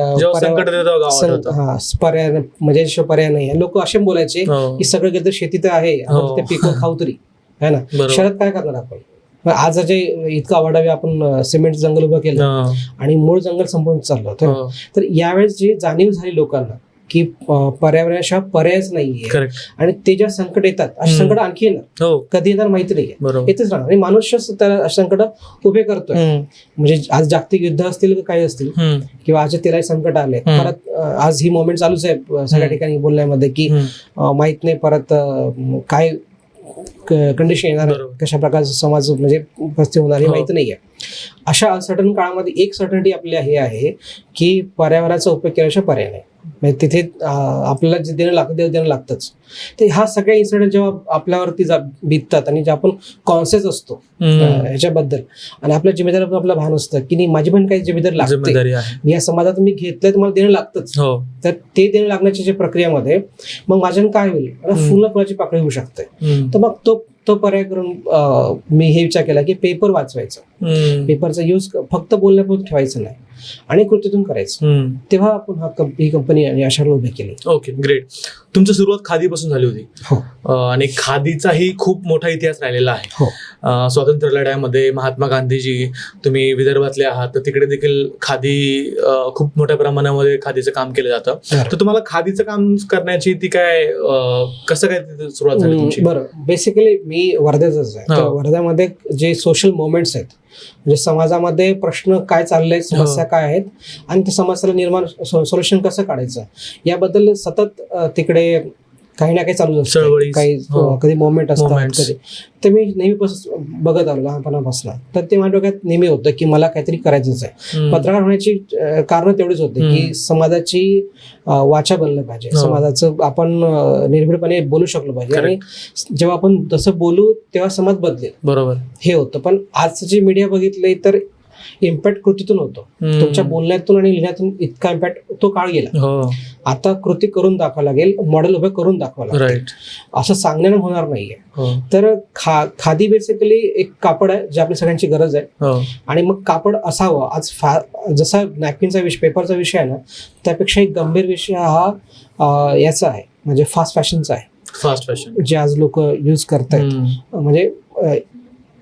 पर्याय म्हणजे पर्याय नाही. लोक असे बोलायचे की सगळं गेलं तर शेती तर आहे, आपण ते पिकवून खाऊ तरी है ना, शहरात काय करणार आपण. आज जे इतकं आवाडावे आपण सिमेंट जंगल उभं केलं आणि मूळ जंगल संपवून चाललं तर यावेळेस जी जाणीव झाली लोकांना की पर्यावरणाशिवाय पर्यायच नाहीये आणि ते ज्या संकट येतात अशी संकट आणखी येणार, कधी येणार माहिती नाहीये, येतच राहणार आणि मनुष्यच त्याला संकट उभे करतोय. म्हणजे आज जागतिक युद्ध असतील काही असतील किंवा आज तेलाही संकट आले, परत आज ही मोमेंट चालूच आहे सगळ्या ठिकाणी बोलण्यामध्ये की माहित नाही परत काय कंडिशन येणार, कशा प्रकारचा समाज म्हणजे उपस्थित होणार हे माहिती नाहीये. अशा अनसर्टन काळामध्ये एक सर्टनिटी आपली हे आहे की पर्यावरणाचा उपयोग केल्याशिवाय पर्याय नाही. म्हणजे तिथे आपल्याला जे देणं लागतं ते देणं लागतंच. तर ह्या सगळ्या इन्सिडेंट जेव्हा आपल्यावरती बीततात आणि जे आपण कॉन्शियस असतो ह्याच्याबद्दल आणि आपल्या जिम्मेदारी आपलं भान असतं की नाही माझी पण काही जिम्मेदारी लागते, या समाजात मी घेतलंय तर मला देणं लागतंच. तर ते देणं लागण्याच्या प्रक्रियेमध्ये मग माझ्यानं काय होईल, फुलं फुलाची पाकळी होऊ शकते. तर मग तो पर्याय करून मी हे विचार केला की पेपर वाचवायचा, पेपरचा यूज फक्त बोलण्यापुरतं ठेवायचं नाही आणि कृतीतून करायचं. तेव्हा आपण ही कंपनी अशा उभी केली. Okay, great. तुमची सुरुवात खादीपासून झाली होती आणि खादीचाही खूप मोठा इतिहास राहिलेला आहे. स्वातंत्र्य लढ्यामध्ये महात्मा गांधीजी, तुम्ही विदर्भातले आहात तर तिकडे देखील खादी खूप मोठ्या प्रमाणामध्ये खादीचं काम केलं जातं. तर तुम्हाला खादीचं काम करण्याची ती काय कसं काय सुरुवात झाली तुमची? बरं, बेसिकली मी वर्ध्याचाच आहे. वर्ध्यामध्ये जे सोशल मुवमेंट्स आहेत म्हणजे समाजामध्ये प्रश्न काय चालले, समस्या काय आहेत आणि त्या समस्येला निर्माण सोल्युशन कसं काढायचं याबद्दल सतत तिकडे काही ना काही चालू असतं. काही कधी मोमेंट असतात कधी, ते मी नेहमीपासून बघत आलो लहानपणापासून. तर ते माझ्या डोक्यात नेहमी होतं की मला काहीतरी करायचंच आहे. पत्रकार होण्याची कारण तेवढीच होते की समाजाची वाचा बनलं पाहिजे, समाजाचं आपण निर्भीडपणे बोलू शकलो पाहिजे आणि जेव्हा आपण तसं बोलू तेव्हा समाज बदलेल. बरोबर, हे होतं. पण आजचं जे मीडिया बघितलंय तर इम्पॅक्ट कृतीतून होतो, तुमच्या बोलण्यातून आणि लिहिण्यातून इतका इम्पॅक्ट तो काळ गेला. आता कृती करून दाखवावं लागेल, मॉडेल उभं करून दाखवावं लागेल, असं सांगण्यानं होणार नाहीये. तर खादी बेसिकली एक कापड आहे जे आपल्या सगळ्यांची गरज आहे आणि मग कापड असावं. आज जसा नॅपकिनचा विषय, पेपरचा विषय आहे ना, त्यापेक्षा एक गंभीर विषय हा याचा आहे म्हणजे फास्ट फॅशनचा आहे. फास्ट फॅशन जे आज लोक यूज करतायत, म्हणजे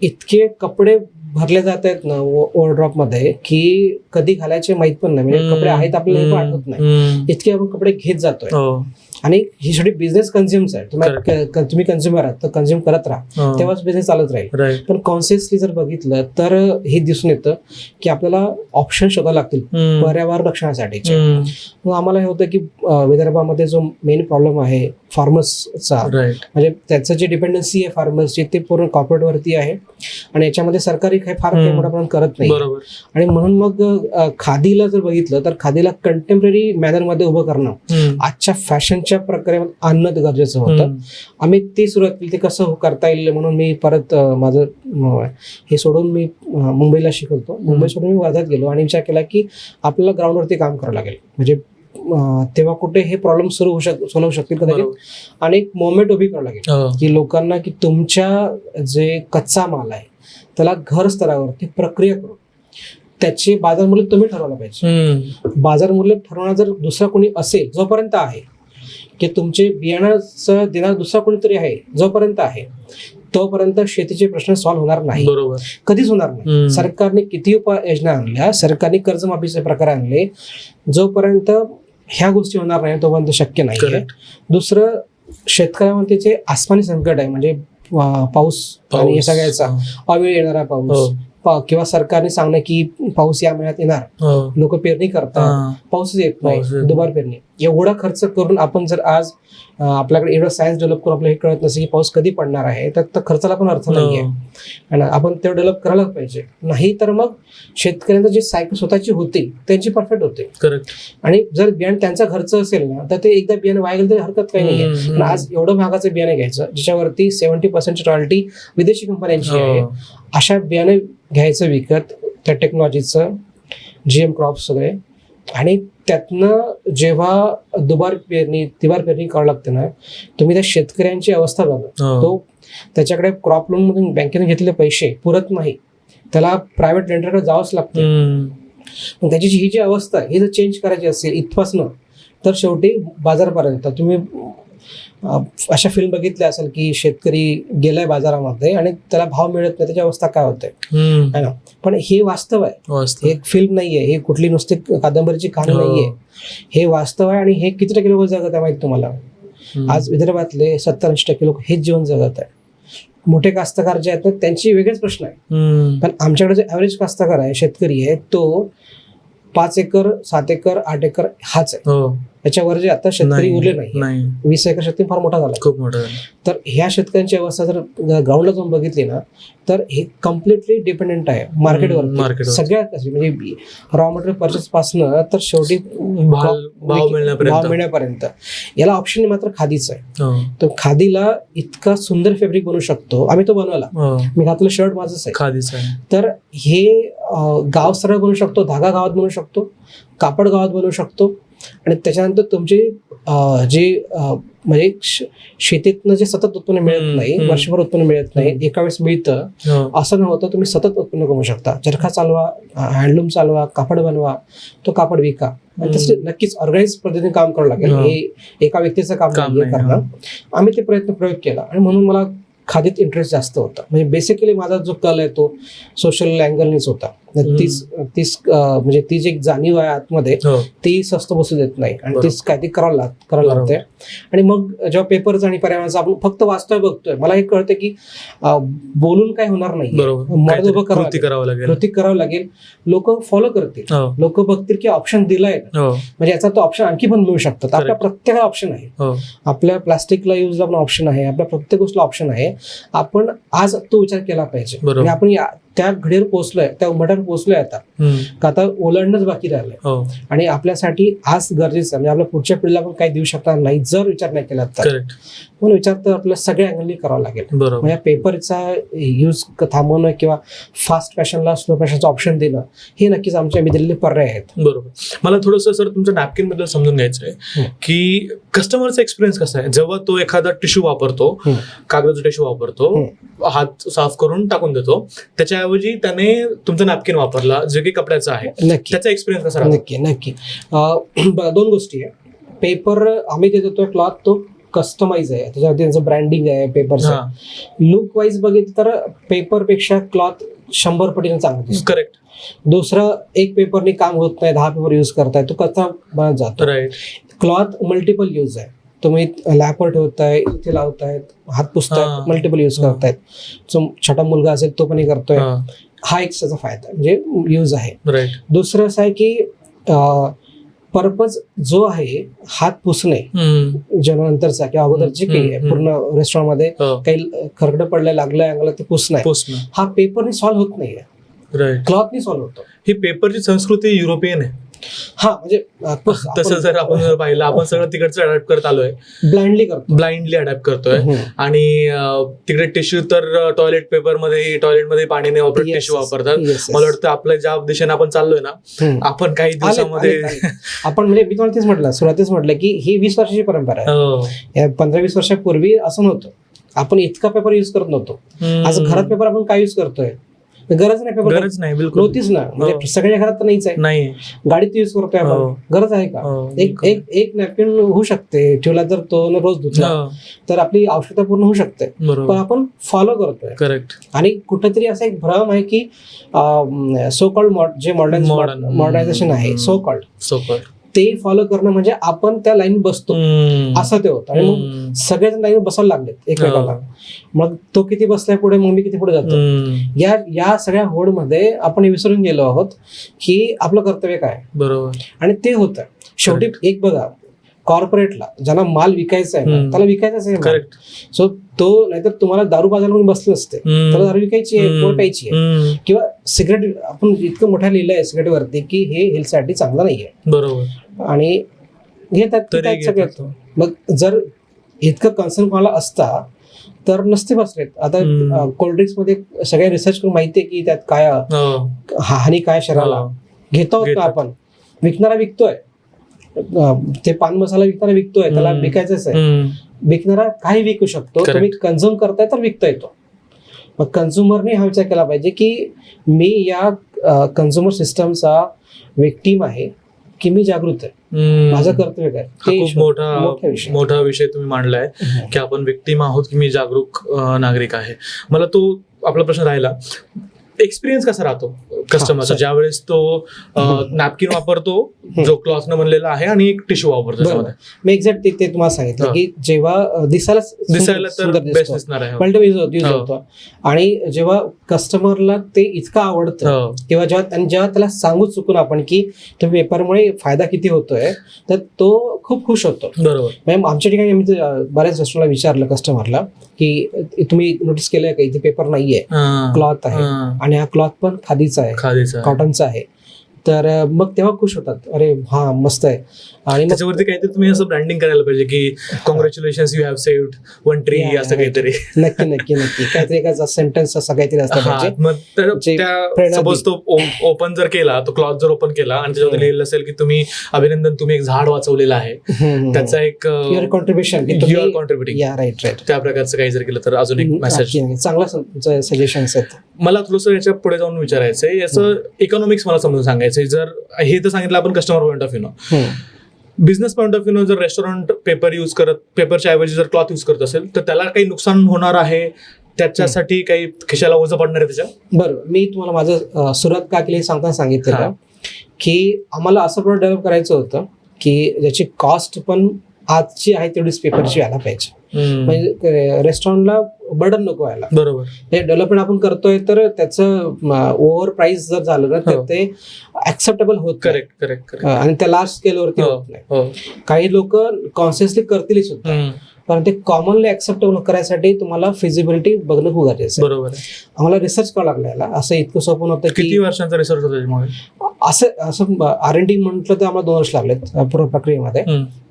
इतके कपडे भरले जात आहेत ना वॉर्डरोब मध्ये की कधी घालायचे माहित पण नाही, म्हणजे कपडे आहेत आपल्याला आठवत नाही, इतके आपण कपडे घेत जातोय. आणि ही शेवटी बिझनेस कन्झ्युम्स आहे. तुम्ही कन्झ्युमर आहात तर कन्झ्युम करत राहा, तेव्हाच बिझनेस चालत राहील. पण कॉन्शियसली जर बघितलं तर हे दिसून येतं की आपल्याला ऑप्शन शोधावे लागतील पर्यावरण रक्षणासाठीचे. मग आम्हाला हे होतं की विदर्भामध्ये जो मेन प्रॉब्लेम आहे फार्मर्सचा, म्हणजे त्याचं जे डिपेंडन्सी आहे फार्मर्सची ते पूर्ण कॉर्पोरेट वरती आहे आणि याच्यामध्ये सरकारी काही फार काही मोठा प्रमाणात करत नाही. आणि म्हणून मग खादीला जर बघितलं तर खादीला कंटेम्पररी मॅनर मध्ये उभं करणं, आजच्या फॅशनच्या प्रकारे आणणं गरजेचं होतं. आम्ही ती सुरुवात केली, ते कसं करता येईल म्हणून मी परत माझं हे सोडून मी मुंबईला शिकवतो. मुंबई सोडून मी वर्ध्यात गेलो आणि विचार केला की आपल्याला ग्राउंडवरती काम करावं लागेल. म्हणजे तेव्हा कुठे हे प्रॉब्लेम सोडवू शकतील कदाचित आणि एक मोमेंट उभी करावं लागेल की लोकांना की तुमच्या जे कच्चा माल आहे त्याला घर स्तरावरती प्रक्रिया करून त्याचे बाजार मूल्य तुम्ही ठरवलं पाहिजे. बाजार मूल्य ठरवणार जर दुसरा कोणी असेल जोपर्यंत आहे, की तुमचे बियाणाचं देणार दुसरा कोणीतरी आहे जोपर्यंत आहे, तोपर्यंत शेतीचे प्रश्न सॉल्व्ह होणार नाही. बरोबर, कधीच होणार नाही. सरकारने किती उपाययोजना आणल्या, सरकारने कर्जमाफीचे प्रकार आणले, जोपर्यंत ह्या गोष्टी होणार नाही तोपर्यंत शक्य नाही. दुसरं, शेतकऱ्यामध्ये जे आसमानी संकट आहे म्हणजे पाऊस आणि हे सगळ्याचा अवेळ येणारा पाऊस किंवा सरकारने सांगणं की पाऊस या महिन्यात येणार, लोक पेरणी करतात, पाऊसच येत नाही, दुबार पेरणी, एवढा खर्च करून आपण जर आज आपल्याकडे एवढं सायन्स डेव्हलप करून आपल्याला हे कळत नसेल की पाऊस कधी पडणार आहे, तर खर्चाला पण अर्थ नाहीये आणि आपण तेवढं डेव्हलप करायला पाहिजे. नाही तर मग शेतकऱ्यांचं जे सायकल स्वतःची होते त्यांची परफेक्ट होते. करेक्ट. आणि जर बियाणं त्यांचा खर्च असेल ना तर ते एकदा बियाणं वाया गेलं तरी हरकत काही नाहीये. पण आज एवढं महागाचं बियाणं घ्यायचं ज्याच्यावरती 70% रॉयल्टी विदेशी कंपन्यांची आहे, अशा बियाणं घ्यायचं विकत, त्या टेक्नॉलॉजीचं GM क्रॉप्स सगळे, आणि त्यातनं जेव्हा तिबार पेरणी करावं लागते ना, तुम्ही त्या शेतकऱ्यांची अवस्था बघा. तो त्याच्याकडे क्रॉप लोन मधून बँकेने घेतलेले पैसे पुरत नाही त्याला प्रायव्हेट रेंटरकडे जावंच लागतं. मग त्याची ही जी अवस्था आहे ही जर चेंज करायची असेल इथपासनं तर शेवटी बाजारापर्यंत तुम्ही अशा फिल्म बघितल्या असेल की शेतकरी गेलाय बाजारामध्ये आणि त्याला भाव मिळत नाही, त्याची अवस्था काय होते है ना. पण हे वास्तव आहे, हे एक फिल्म नाहीये, हे कुठली नुसती कादंबरीची कहाणी नाहीये, हे वास्तव आहे. आणि हे किती टक्के लोक जगत आहे माहिती तुम्हाला? आज विदर्भातले 70-80% लोक हेच जीवन जगत आहे. मोठे कास्तकार जे आहेत त्यांची वेगळेच प्रश्न आहे. पण आमच्याकडे जो ऍव्हरेज कास्तकार आहे, शेतकरी आहे, तो 5 एकर 7 एकर 8 एकर हाच आहे. त्याच्यावर जे आता शेतकरी उरले नाही. 20 एकर शेतकरी फार मोठा झाला, खूप मोठा. तर ह्या शेतकऱ्यांची अवस्था जर ग्राउंडला जाऊन बघितली ना तर हे कम्प्लिटली डिपेंडेंट आहे मार्केटवर. सगळ्यात म्हणजे रॉ मटेरियल परचेस पासनं तर शेवटी भाव मिळण्यापर्यंत याला ऑप्शन मात्र खादीच आहे. तर खादीला इतका सुंदर फॅब्रिक बनवू शकतो आम्ही, तो बनवला. मी घातलं शर्ट माझंच आहे खादीच आहे. तर हे गाव सरळ बनवू शकतो, धागा गावात बनवू शकतो, कापड गावात बनवू शकतो. आणि त्याच्यानंतर तुमची जे म्हणजे शेतीतनं जे सतत उत्पन्न मिळत नाही, वर्षभर उत्पन्न मिळत नाही, एका वेळेस मिळतं असं न होतं. तुम्ही सतत उत्पन्न कमवू शकता. चरखा चालवा, हँडलूम चालवा, कापड बनवा, तो कापड विका. तसे नक्कीच ऑर्गनाइज पद्धतीने काम करावं लागेल. हे एका व्यक्तीचं काम नाही करणं. आम्ही ते प्रयोग केला आणि म्हणून मला खादीत इंटरेस्ट जास्त होता. म्हणजे बेसिकली माझा जो कल आहे तो सोशल अँगलनीच होता. तीच म्हणजे ती जी एक जाणीव आहे आतमध्ये ती स्वस्त बसू देत नाही आणि तीच काय ती करावं लागते. आणि मग जेव्हा पेपर्स आणि पर्यावरणाचं आपण फक्त वाचतोय बघतोय, मला हे कळतं की बोलून काय होणार नाही, मॉडेल उभं करावं लागेल. लोक फॉलो करतील, लोक बघतील की ऑप्शन दिलाय म्हणजे याचा तो ऑप्शन आणखी पण मिळू शकतात. आपल्या प्रत्येकाला ऑप्शन आहे, आपल्या प्लास्टिकला यूजला पण ऑप्शन आहे, आपल्या प्रत्येक गोष्टीला ऑप्शन आहे. आपण आज तो विचार केला पाहिजे. आणि आपण त्या घडीवर पोहोचलोय, त्या उंबरठ्यावर पोहोचलोय आता, का आता ओलांडणंच बाकी राहिलंय. आणि आपल्यासाठी आज गरजेचं म्हणजे आपल्या पुढच्या पिढीला पण काही देऊ शकणार नाही जर विचार नाही केला तर. म्हणून विचार तर आपल्याला सगळ्या अँगलनी करावा लागेल. म्हणजे पेपरचा यूज थांबवणं किंवा फास्ट फॅशनला स्लो फॅशनचं ऑप्शन देणं हे नक्कीच आमच्या मी दिलेले पर्याय आहेत. बरोबर. मला थोडंसं सर तुमच्या नॅपकिन बद्दल समजून घ्यायचं आहे की कस्टमरचा एक्सपिरियन्स कसा आहे जेव्हा तो एखादा टिश्यू वापरतो, कागदाचा टिश्यू वापरतो, हात साफ करून टाकून देतो, त्याच्याऐवजी त्याने तुमचं नॅपकिन वापरला जे की कपड्याचं आहे, त्याचा एक्सपिरियन्स कसा? नक्की 2 गोष्टी आहे. पेपर आम्ही जे देतोय क्लॉथ तो कस्टमाइज आहे, त्याच्यावरती त्यांचं ब्रँडिंग आहे पेपरचं. लुक वाईज बघितलं तर पेपरपेक्षा क्लॉथ 100 पटीने चांगलं दिसतं. करेक्ट. दुसरं, एक पेपरने काम होत नाही, 10 पेपर यूज करताय, तो कचरा बनत जातो. क्लॉथ मल्टिपल यूज आहे. तुम्ही लॅपवर ठेवताय, इथे लावतायत, हात पुसतायत, मल्टिपल यूज करतायत. जो छोटा मुलगा असेल तो पण करतोय. हा एक त्याचा फायदा म्हणजे यूज आहे. दुसरं असं आहे की पर्पज जो आहे हात पुसणे जेवणानंतरचा किंवा अगोदरची काही आहे, पूर्ण रेस्टॉरंट मध्ये काही खरकट पडलं लागलं अंगाला ते पुसणं, हा पेपरने सॉल्व्ह होत नाहीये, क्लॉथनी सॉल्व्ह होतो. ही पेपरची संस्कृती युरोपियन आहे. हा म्हणजे तसं जर आपण जर पाहिलं, आपण सगळं तिकडचं अडॅप्ट करत आलोय, ब्लाइंडली अडॅप्ट करतोय. आणि तिकडे टिश्यू तर टॉयलेटमध्ये पाणी नाही वापरत, टिश्यू वापरतात. मला वाटतं आपल्या ज्या दिशेने आपण चाललोय ना, आपण काही दिवसामध्ये आपण म्हणजे मी तुम्हाला तेच म्हटलं, सुरुवातीच म्हटलं की ही 20 वर्षाची परंपरा आहे. 15-20 वर्षापूर्वी असं नव्हतं, आपण इतका पेपर युज करत नव्हतो. आज घरात पेपर आपण काय युज करतोय? गरज नाही, बिलकुल नव्हतीच ना. म्हणजे सगळ्या घरात तर नाहीच आहे. गाडीत युज करतोय आपण, गरज आहे का? एक नॅपकिन होऊ शकते ठेवला, जर तो रोज धुतला तर आपली आवश्यकता पूर्ण होऊ शकते. पण आपण फॉलो करतोय. करेक्ट. आणि कुठेतरी असा एक भ्रम आहे की सो कॉल्ड जे मॉडर्नायझेशन आहे, सो कॉल्ड ते फॉलो करणं म्हणजे आपण त्या लाईन बसतो असं ते होतं. आणि मग सगळेजण लाईन बसायला लागलेत एकमेकाला. मग तो किती बसलाय पुढे, मग मी किती पुढे जातो, या सगळ्या होडमध्ये आपण विसरून गेलो आहोत की आपलं कर्तव्य काय. बरोबर. आणि ते होतं शेवटी. एक बघा, कॉर्पोरेटला ज्यांना माल विकायचा आहे त्याला विकायचाच आहे. करेक्ट. सो तो नाहीतर तुम्हाला दारू बाजारामध्ये बसले असते, त्याला दारू विकायची आहे किंवा प्यायची आहे. किंवा सिगरेट, आपण इतकं मोठ्या लिहिलं आहे सिगरेट वरती की हे हेल्थसाठी चांगलं नाहीये. बरोबर. आणि घेतात सगळ्यात. मग जर इतकं कन्सर्न कोणाला असता तर नसते बसलेत. आता कोल्ड्रिंक्स मध्ये सगळ्या रिसर्च करून माहितीये की त्यात काय हानी काय शरीराला. घेतो आपण, विकणारा विकतोय, ते पान मसाला विकणारा विकतोय, त्याला विकायचंच आहे. विकणारा काही विकू शकतो, तुम्ही कन्झ्युम करताय तर विकता येतो. मग कन्झ्युमरने हा विचार केला पाहिजे की मी या कन्झ्युमर सिस्टमचा विक्टीम आहे की मी जागृत आहे, माझं कर्तव्य काय. हा खूप विषय. मोठा विषय तुम्ही मांडलाय की आपण विक्टीम आहोत की मी जागरूक नागरिक आहे. मला तो आपला प्रश्न राहिला, एक्सपिरियन्स कसा राहतो कस्टमरचा ज्यावेळेस तो नॅपकिन वापरतो जो क्लॉथ न बनलेला आहे आणि एक टिश्यू वापरतो त्याच्यामध्ये. मी एक्झॅक्ट ते तुम्हाला सांगितलं की जेव्हा दिसायला तर बेस्ट दिसणार आहे. मल्टिपल यूज होतो आणि जेव्हा कस्टमरला ते इतकं आवडतं किंवा जेव्हा त्याला सांगू चुकून आपण की तुम्ही पेपरमुळे फायदा किती होतोय तर तो खूप खुश होतो. बरोबर. आमच्या ठिकाणी आम्ही बऱ्याच रेस्टॉरंटला विचारलं कस्टमरला की तुम्ही नोटीस केलंय का इथे पेपर नाहीये, क्लॉथ आहे आणि हा क्लॉथ पण खादीचा आहे, कॉटनचा आहे. तर मग तेव्हा खुश होतात, अरे हा मस्त आहे. आणि त्याच्यावरती काहीतरी तुम्ही असं ब्रँडिंग करायला पाहिजे की congratulations you have saved one tree असं काहीतरी. नक्की नक्की नक्की काहीतरी एका सेंटेन्स असं काहीतरी असलं पाहिजे. मग सपोज तो ओपन जर केला, तो क्लॉथ जर ओपन केला आणि त्याच्यावर लिहिलेलं असेल की तुम्ही अभिनंदन, तुम्ही एक झाड वाचवलेलं आहे, त्याचा एक your contribution, you are contributing, right त्या प्रकारचं काही जर केलं तर अजून एक मेसेज. चांगला सजेशन्स आहेत. मला थोडंसं याच्या पुढे जाऊन विचारायचंय, याचं इकॉनॉमिक्स मला समजून सांगायचंय. जर हे तर सांगितलं आपण customer point of view, business point of view जर रेस्टॉरंट पेपरच्या ऐवजी जर क्लॉथ यूज करत असेल तर त्याला काही नुकसान होणार आहे, त्याच्यासाठी काही खिशाला ओझं पडणार आहे त्याच्या? बरोबर. मी तुम्हाला माझं सुरुवात का केली सांगताना सांगितलं की आम्हाला असं प्रोडक्ट डेव्हलप करायचं होतं की ज्याची कॉस्ट पण आजची आहे तेवढीच पेपरची व्हायला पाहिजे. म्हणजे रेस्टॉरंटला बर्डन नको व्हायला. बरोबर. हे डेव्हलपमेंट आपण करतोय तर त्याचं ओव्हर प्राइस जर झालं ना तर ते ऍक्सेप्टेबल होत. करेक्ट. आणि त्या लार्ज स्केलवरती होत नाही. काही लोक कॉन्शियसली करतीलच सुद्धा, पण ते कॉमनली ऍक्सेप्टेबल करायसाठी तुम्हाला फिजिबिलिटी बघणं खूप गरजेचं आहे. बरोबर. आम्हाला रिसर्च करावं लागला याला. असं इतकं सोपं नव्हतं. किती वर्षांचा रिसर्च होता? असं R&D म्हटलं तर आम्हाला 2 वर्ष लागलेत पूर्ण प्रक्रियेमध्ये.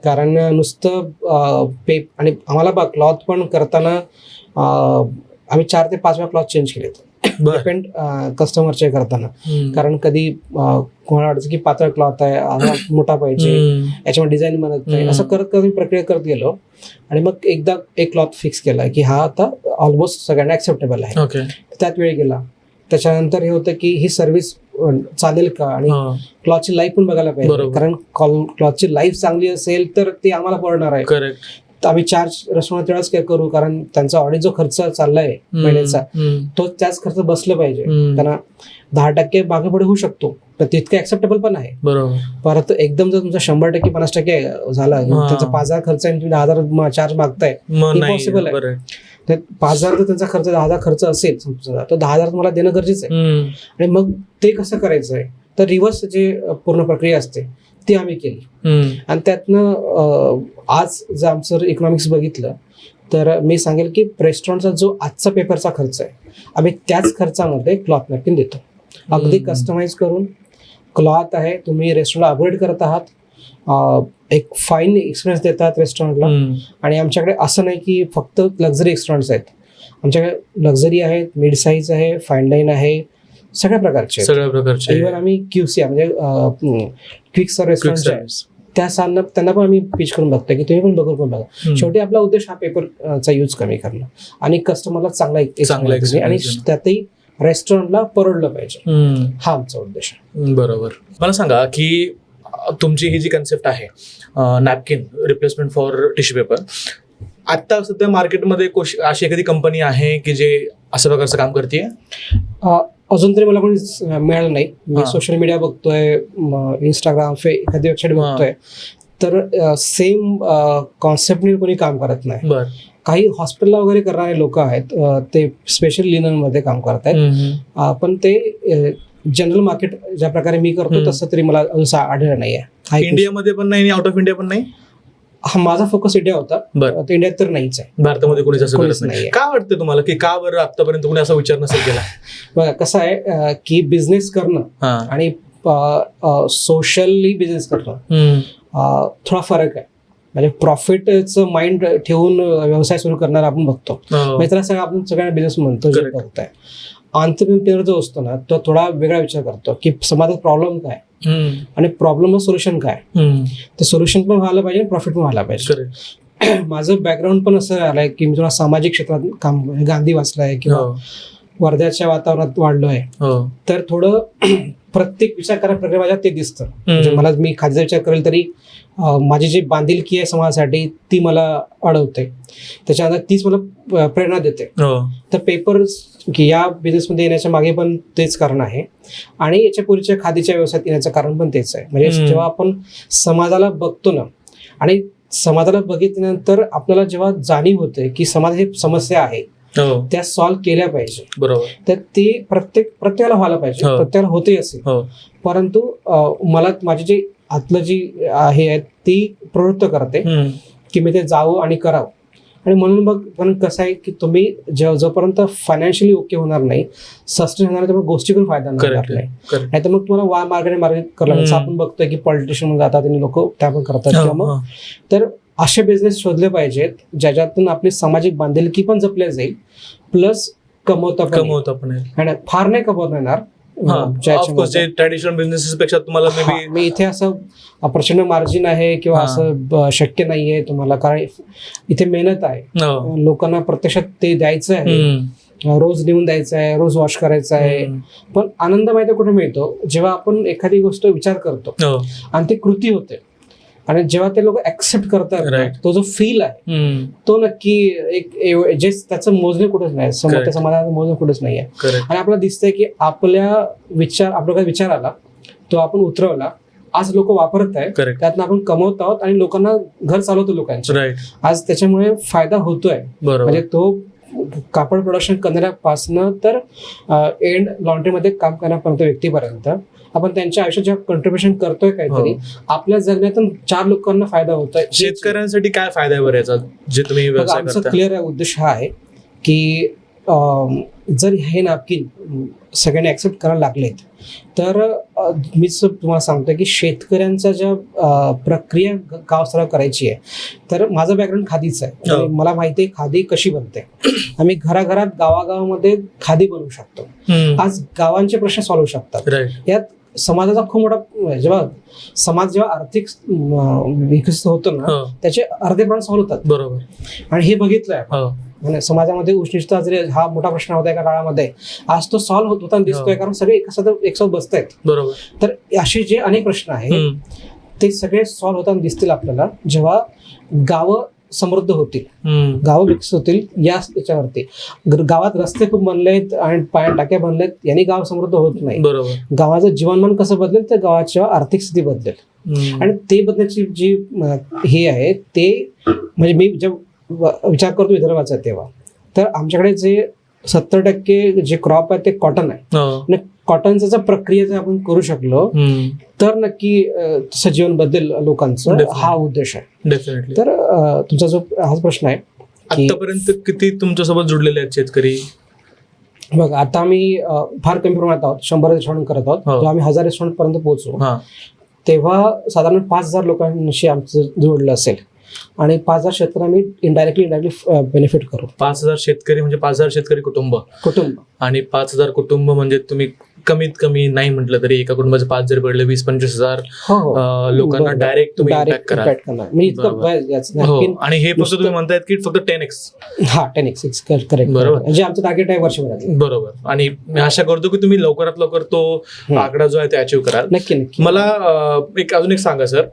कारण नुसतं आणि आम्हाला क्लॉथ पण करताना आम्ही 4 ते 5 वेळा क्लॉथ चेंज केलेत डिपेंड कस्टमरचे करताना. कारण कधी कोणाला वाटतं की पातळ क्लॉथ आहे, मोठा पाहिजे, याच्यामध्ये डिझाईन बनत नाही, असं करत प्रक्रिया करत गेलो आणि मग एकदा एक क्लॉथ फिक्स केला की हा आता ऑलमोस्ट सगळ्यांना ऍक्सेप्टेबल आहे. त्यात वेळ गेला. त्याच्यानंतर हे होतं की ही सर्व्हिस चालेल का आणि क्लॉथची लाईफ पण बघायला पाहिजे. कारण क्लॉथची लाईफ चांगली असेल तर ते आम्हाला पडणार आहे. तर आम्ही चार्ज रेस्टॉरंट तेवढाच काय करू, कारण त्यांचा ऑडिट जो खर्च चाललाय महिन्याचा तो त्याच खर्च बसला पाहिजे. त्यांना 10% मागे पुढे होऊ शकतो तर तितकं ऍक्सेप्टेबल पण आहे. बरोबर. परत एकदम जर तुमचा 100% 50% झाला, त्यांचा 5,000 खर्च आहे, तुम्ही 10,000 चार्ज मागताय, इम्पॉसिबल आहे. 5,000 जर त्यांचा खर्च 10,000 खर्च असेल तर 10,000 तुम्हाला देणं गरजेचं आहे. आणि मग ते कसं करायचंय तर रिव्हर्स जे पूर्ण प्रक्रिया असते ती आम्ही केली. आणि त्यातनं आज जर आमचं इकॉनॉमिक्स बघितलं तर मी सांगेल की रेस्टॉरंटचा जो आजचा पेपरचा खर्च आहे आम्ही त्याच खर्चामध्ये क्लॉथ नॅपकिन देतो. अगदी कस्टमाइज करून क्लॉथ आहे, तुम्ही रेस्टॉरंटला अपग्रेड करत आहात, एक फाईन एक्सपिरियन्स देतात रेस्टॉरंटला. आणि आमच्याकडे असं नाही की फक्त लक्झरी रेस्टॉरंट्स आहेत, आमच्याकडे लक्झरी आहेत, मिड साईज आहे, फाईन डाईन आहे, सगळ्या प्रकारचे. इव्हन आम्ही QC म्हणजे क्विक सर्व्ह रेस्टॉरंट त्यांना पण आम्ही पिच करून बघतोय की तुम्ही पण बघून बघा. शेवटी आपला उद्देश हा पेपरचा यूज कमी करणं आणि कस्टमरला चांगला आणि त्यातही रेस्टॉरंटला परवडलं पाहिजे, हा आमचा उद्देश आहे. बरोबर. मला सांगा की तुमची ही जी कन्सेप्ट आहे napkin replacement for tissue paper, आता सध्या मार्केटमध्ये अशी एखादी कंपनी आहे की जे असं प्रकारचं काम करते? अजून तरी मला कोणी मिळालं नाही. मी सोशल मीडिया बघतोय, इंस्टाग्राम, एखादी वेबसाईट बघतोय तर सेम कॉन्सेप्टने कोणी काम करत नाही. काही हॉस्पिटलला वगैरे करणारे लोक आहेत, ते स्पेशल लिनन मध्ये काम करत आहेत, पण ते जनरल मार्केट ज्या प्रकारे मी करतो तसं तरी मला आढळलं नाहीये. इंडियामध्ये पण नाही, आउट ऑफ इंडिया पण नाही. हा माझा फोकस इंडिया होता, इंडियात तर नाहीच आहे. भारतामध्ये कोणीच असं करत नाही. का वाटतं तुम्हाला की का बरं आतापर्यंत कोणी असा विचार नसेल केला? बघा कसं आहे की बिझनेस करणं आणि सोशली बिझनेस करणं थोडा फरक आहे. म्हणजे प्रॉफिटचं माइंड ठेवून व्यवसाय सुरू करणार आपण बघतो, त्याला सगळं आपण सगळ्यांना बिझनेस म्हणतो जे बघताय. एंटरप्रेन्योर जो असतो ना तो थोडा वेगळा विचार करतो की समाजात प्रॉब्लेम काय आणि प्रॉब्लेम सोल्युशन काय. ते सोल्युशन पण व्हायला पाहिजे, प्रॉफिट पण व्हायला पाहिजे. माझं बॅकग्राऊंड पण असं आलंय की मी थोडा सामाजिक क्षेत्रात काम गांधी वाचलाय किंवा वर्ध्याच्या वातावरणात वाढलोय, तर थोडं प्रत्येक विचार करायला प्रक्रिया माझ्यात ते दिसतं. म्हणजे मला मी खाद्याचा विचार करेल तरी माझी जी बांधिलकी आहे समाजासाठी ती मला अडवते, त्याच्यानंतर तीच मला प्रेरणा देते. तर पेपर की या बिझनेसमध्ये येण्याच्या मागे पण तेच कारण आहे आणि याच्या पूर्वीच्या खादीच्या व्यवसायात येण्याचं कारण पण तेच आहे. म्हणजे जेव्हा आपण समाजाला बघतो ना आणि समाजाला बघितल्यानंतर आपल्याला जेव्हा जाणीव होते की समाज ही समस्या आहे त्या सॉल्व्ह केल्या पाहिजे, बरोबर, तर ती प्रत्येकाला व्हायला पाहिजे, प्रत्येकाला होते असेल. परंतु मला माझी जी आतलं जी आहे ती प्रवृत्त करते की मी ते जावं आणि करावं. आणि म्हणून मग पण कसं आहे की तुम्ही जोपर्यंत फायनान्शियली ओके होणार नाही, सस्टेन होणार नाही, गोष्टी पण फायदा होणार नाही तर मग तुम्हाला मार्ग करायला जसं आपण बघतोय की पॉलिटिशियन जातात आणि लोक त्या पण करतात किंवा मग तर असे बिझनेस शोधले पाहिजेत ज्याच्यातून आपली सामाजिक बांधिलकी पण जपल्या जाईल प्लस कमवता पण आणि फार नाही कमवता येणार. ट्रॅडिशनल बिझनेसेस पेक्षा तुम्हाला मी इथे असं प्रचंड मार्जिन आहे किंवा असं शक्य नाहीये तुम्हाला, कारण इथे मेहनत आहे, लोकांना प्रत्यक्षात ते द्यायचं आहे, रोज नेऊन द्यायचं आहे, रोज वॉश करायचं आहे. पण आनंद माहिती कुठे मिळतो जेव्हा आपण एखादी गोष्ट विचार करतो आणि ती कृती होते आणि जेव्हा ते लोक ऍक्सेप्ट करतात, तो जो फील आहे तो नक्की एक जे त्याचं मोजणे कुठेच नाही, त्या समाजाचं मोजणे कुठेच नाही आहे. आणि आपल्याला दिसतंय की आपल्या विचार आला, तो आपण उतरवला, आज लोक वापरत आहेत, त्यातनं आपण कमवत आहोत आणि लोकांना घर चालवतो लोकांचे. आज त्याच्यामुळे फायदा होतोय. म्हणजे तो कापड प्रोडक्शन करणाऱ्यापासनं तर एंड लॉन्ड्रीमध्ये काम करण्यापर्यंत व्यक्तीपर्यंत आपण त्यांच्या आयुष्यात जेव्हा कंट्रीब्युशन करतोय काहीतरी, आपल्या जगण्यातून 4 लोकांना फायदा होतोय. शेतकऱ्यांसाठी काय फायदा आहे बरं याचा, जे तुम्ही आमचा क्लिअर उद्देश हा आहे की जर हे नॅपकिन सगळ्यांनी ऍक्सेप्ट करायला लागलेत तर मीच तुम्हाला सांगतोय की शेतकऱ्यांचा ज्या प्रक्रिया गाव स्तरावर करायची आहे, तर माझं बॅकग्राऊंड खादीचं आहे, मला माहिती आहे खादी कशी बनते. आम्ही घराघरात गावागावामध्ये खादी बनवू शकतो. आज गावांचे प्रश्न सॉल्व्ह होऊ शकतात. यात समाजाचा खूप मोठा समाज जेव्हा आर्थिक विकसित होतो ना, त्याचे अर्धे प्रमाण सॉल्व्ह होतात. बरोबर. आणि हे बघितलंय म्हणजे समाजामध्ये उष्णता जरी हा मोठा प्रश्न होता एका काळामध्ये, आज तो सॉल्व्ह होत होता दिसतोय, कारण सगळे एकसाथ बसतायत. बरोबर. तर असे जे अनेक प्रश्न आहेत ते सगळे सॉल्व्ह होताना दिसतील आपल्याला जेव्हा गावं समृद्ध होतील, गावं विकसित होतील. याच्यावरती गावात रस्ते खूप बनलेत आणि पाणी टाक्या बनलेत, यांनी गाव समृद्ध होत नाही. बरोबर. गावाचं जीवनमान कसं बदलेल तर गावाच्या आर्थिक स्थिती बदलेल. आणि ते बदलण्याची जी हे आहे ते म्हणजे मी जेव्हा विचार करतो विदर्भाचा तेव्हा, तर आमच्याकडे जे 70% जे क्रॉप आहे ते कॉटन आहे. आणि कॉटनचं जर प्रक्रिया जर आपण करू शकलो तर नक्की तसं जीवन बदलेल लोकांचं. हा उद्देश आहे. डेफिनेटली. तर तुमचा जो हाच प्रश्न आहे की आतापर्यंत किती तुमच्यासोबत जुडलेले आहेत शेतकरी? बघ आता आम्ही फार कमी प्रमाणात आहोत, 100 रेस्टॉरंट करत आहोत. जेव्हा आम्ही 1000 रेस्टॉरंट पर्यंत पोहोचू तेव्हा साधारण 5000 लोकांशी आमचं जोडलं असेल आणि 5000 शेतकऱ्यांनी इनडायरेक्टली बेनिफिट करू. 5000 शेतकरी म्हणजे 5000 शेतकरी कुटुंब आणि 5000 कुटुंब म्हणजे तुम्ही कमीत कमी नाही म्हटलं तरी एका कुटुंबाचे 5 जर पडले 20-25 हजार लोकांना डायरेक्ट तुम्ही इम्पॅक्ट कराल. आणि हे फक्त तुम्ही म्हणतायत की फक्त 10x. हा 10x करेक्ट. बरोबर. म्हणजे आमचं टार्गेट आहे वर्षभरात. बरोबर. आणि मी आशा करतो की तुम्ही लवकरात लवकर तो आकडा जो आहे ते अचीव्ह कराल. नक्की. मला अजून एक सांगा सर,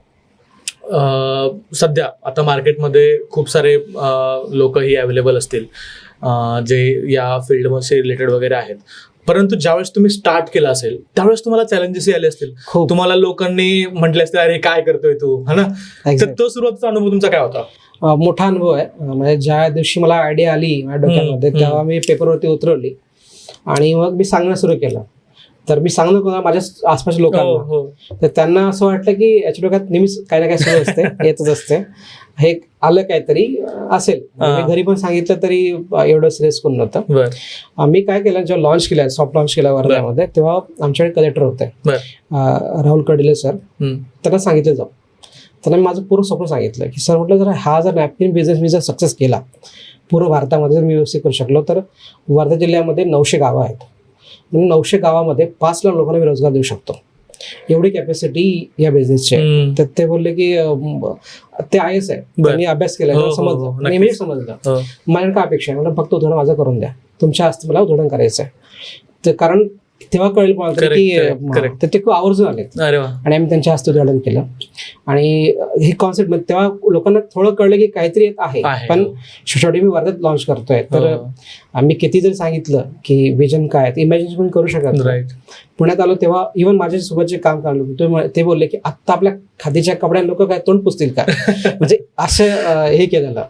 सध्या आता मार्केटमध्ये खूप सारे लोकही अवेलेबल असतील जे या फील्डमध्ये रिलेटेड वगैरे आहेत, परंतु ज्यावेळेस तुम्ही स्टार्ट केलं असेल त्यावेळेस तुम्हाला चॅलेंजेस आले असतील, तुम्हाला लोकांनी म्हटले असतील अरे काय करतोय तू, है ना? तर तो सुरुवातीचा अनुभव तुमचा काय होता? मोठा अनुभव आहे. म्हणजे ज्या दिवशी मला आयडिया आली माझ्या डोक्यामध्ये तेव्हा मी पेपरवरती उतरवली आणि मग मी सांगणं सुरू केलं. तर मी सांगणं कोणा माझ्या आसपासच्या लोकांना, तर त्यांना असं वाटलं की याच्या डोक्यात नेहमीच काही ना काही सुरू असते, येतच असते, हे आलं काहीतरी असेल. मी घरी पण सांगितलं तरी एवढं सिरियस कोण नव्हतं. मी काय केलं, जेव्हा लॉन्च केलं सॉफ्ट लॉन्च केला वर्ध्यामध्ये, तेव्हा आमच्याकडे कलेक्टर होते राहुल कडिले सर. त्यांना सांगितलं जाऊ, त्यांना माझं पूर्ण स्वप्न सांगितलं की सर म्हटलं जर नॅपकिन बिझनेस मी जर सक्सेस केला पूर्ण भारतामध्ये, जर मी व्यवस्थित करू शकलो तर वर्धा जिल्ह्यामध्ये 900 गावं आहेत. म्हणून 900 गावामध्ये 5 लाख लोकांना मी रोजगार देऊ शकतो. एवढी कॅपॅसिटी या बिझनेसची आहे. तर ते बोलले की ते आहेच आहे, त्यांनी अभ्यास केला, समजलं आणि मी समजलं. माझ्या काय अपेक्षा आहे, मला फक्त उदाहरण माझं करून द्या, तुमच्या हस्ते मला उदाहरण करायचं आहे. तर कारण तेव्हा कळेल मला की ते खूप आवर्जून आले आणि आम्ही त्यांच्या हस्ते उदाहरण केलं. आणि ही कॉन्सेप्ट तेव्हा लोकांना थोडं कळलं की काहीतरी एक आहे. पण शेवटी मी वर्ध्यात लॉन्च करतोय, तर आम्ही किती जरी सांगितलं की विजन काय, इमॅजिनेशन पण करू शकत नाही. पुण्यात आलो तेव्हा इव्हन माझ्यासोबत जे काम करायला ते बोलले की आत्ता आपल्या खादीच्या कपड्या लोक काय तोंड पुसतील का, म्हणजे असं हे केलेलं.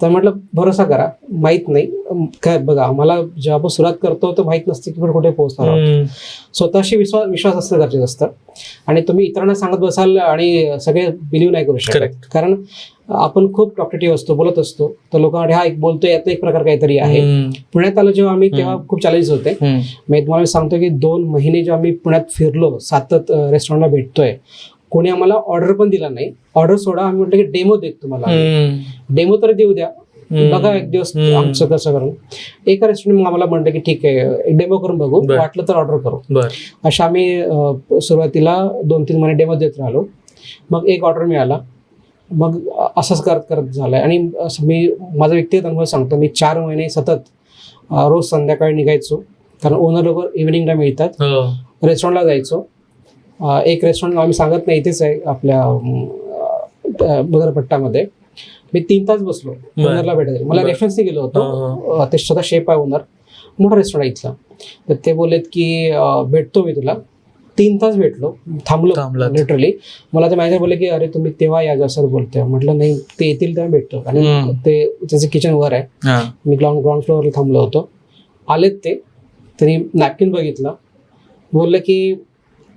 तर म्हटलं भरोसा करा, माहित नाही काय बघा, आम्हाला जेव्हा आपण सुरुवात करतो तर माहित नसते की कुठे पोहोचणार आहोत. स्वतःशी विश्वास असणं गरजेचं असतं. आणि तुम्ही इतरांना सांगत बसाल आणि सगळे बिलीव्ह नाही करू शकत, कारण आपण खूप टॉकेटिव्ह असतो, बोलत असतो, तर लोकांकडे हा एक बोलतोय यातला एक प्रकार काहीतरी आहे. पुण्यात आलो जेव्हा आम्ही तेव्हा खूप चॅलेंजेस होते. मी तुम्हाला सांगतो की 2 महिने जेव्हा आम्ही पुण्यात फिरलो, सातत रेस्टॉरंटला भेटतोय, कोणी आम्हाला ऑर्डर पण दिला नाही. ऑर्डर सोडा, आम्ही म्हटलं की डेमो देत तुम्हाला, डेमो तर देऊ द्या, बघा एक दिवस आमचं कसं करून. एका रेस्टॉरंट आम्हाला म्हणलं की ठीक आहे, एक डेमो करून बघू, वाटलं तर ऑर्डर करू. अशा आम्ही सुरुवातीला 2-3 महिने डेमो देत राहिलो. मग एक ऑर्डर मिळाला, मग असंच करत करत झालंय. आणि मी माझा व्यक्तिगत अनुभव सांगतो, मी 4 महिने सतत रोज संध्याकाळी निघायचो, कारण ओनर लोक इव्हिनिंगला मिळतात, रेस्टॉरंटला जायचो. एक रेस्टॉरंट आम्ही सांगत नाही, इथेच आहे आपल्या बगरपट्टामध्ये. मी 3 तास बसलो ओनरला भेटायला. मला रेफरन्सने गेलो होतो, ते स्वतः शेफ आहे ओनर, मोठा रेस्टॉरंट आहे इथला. तर ते बोललेत की भेटतो मी तुला. 3 तास भेटलो, थांबलो लिटरली. मला ते मॅनेजर बोलले की अरे तुम्ही तेव्हा या जसं बोलतोय. म्हटलं नाही, ते येतील तेव्हा भेटतो. आणि ते त्याचं किचन वर आहे, मी ग्राउंड फ्लोअरला थांबलो होतो. आलेत ते, त्यांनी नॅपकिन बघितलं, बोलले की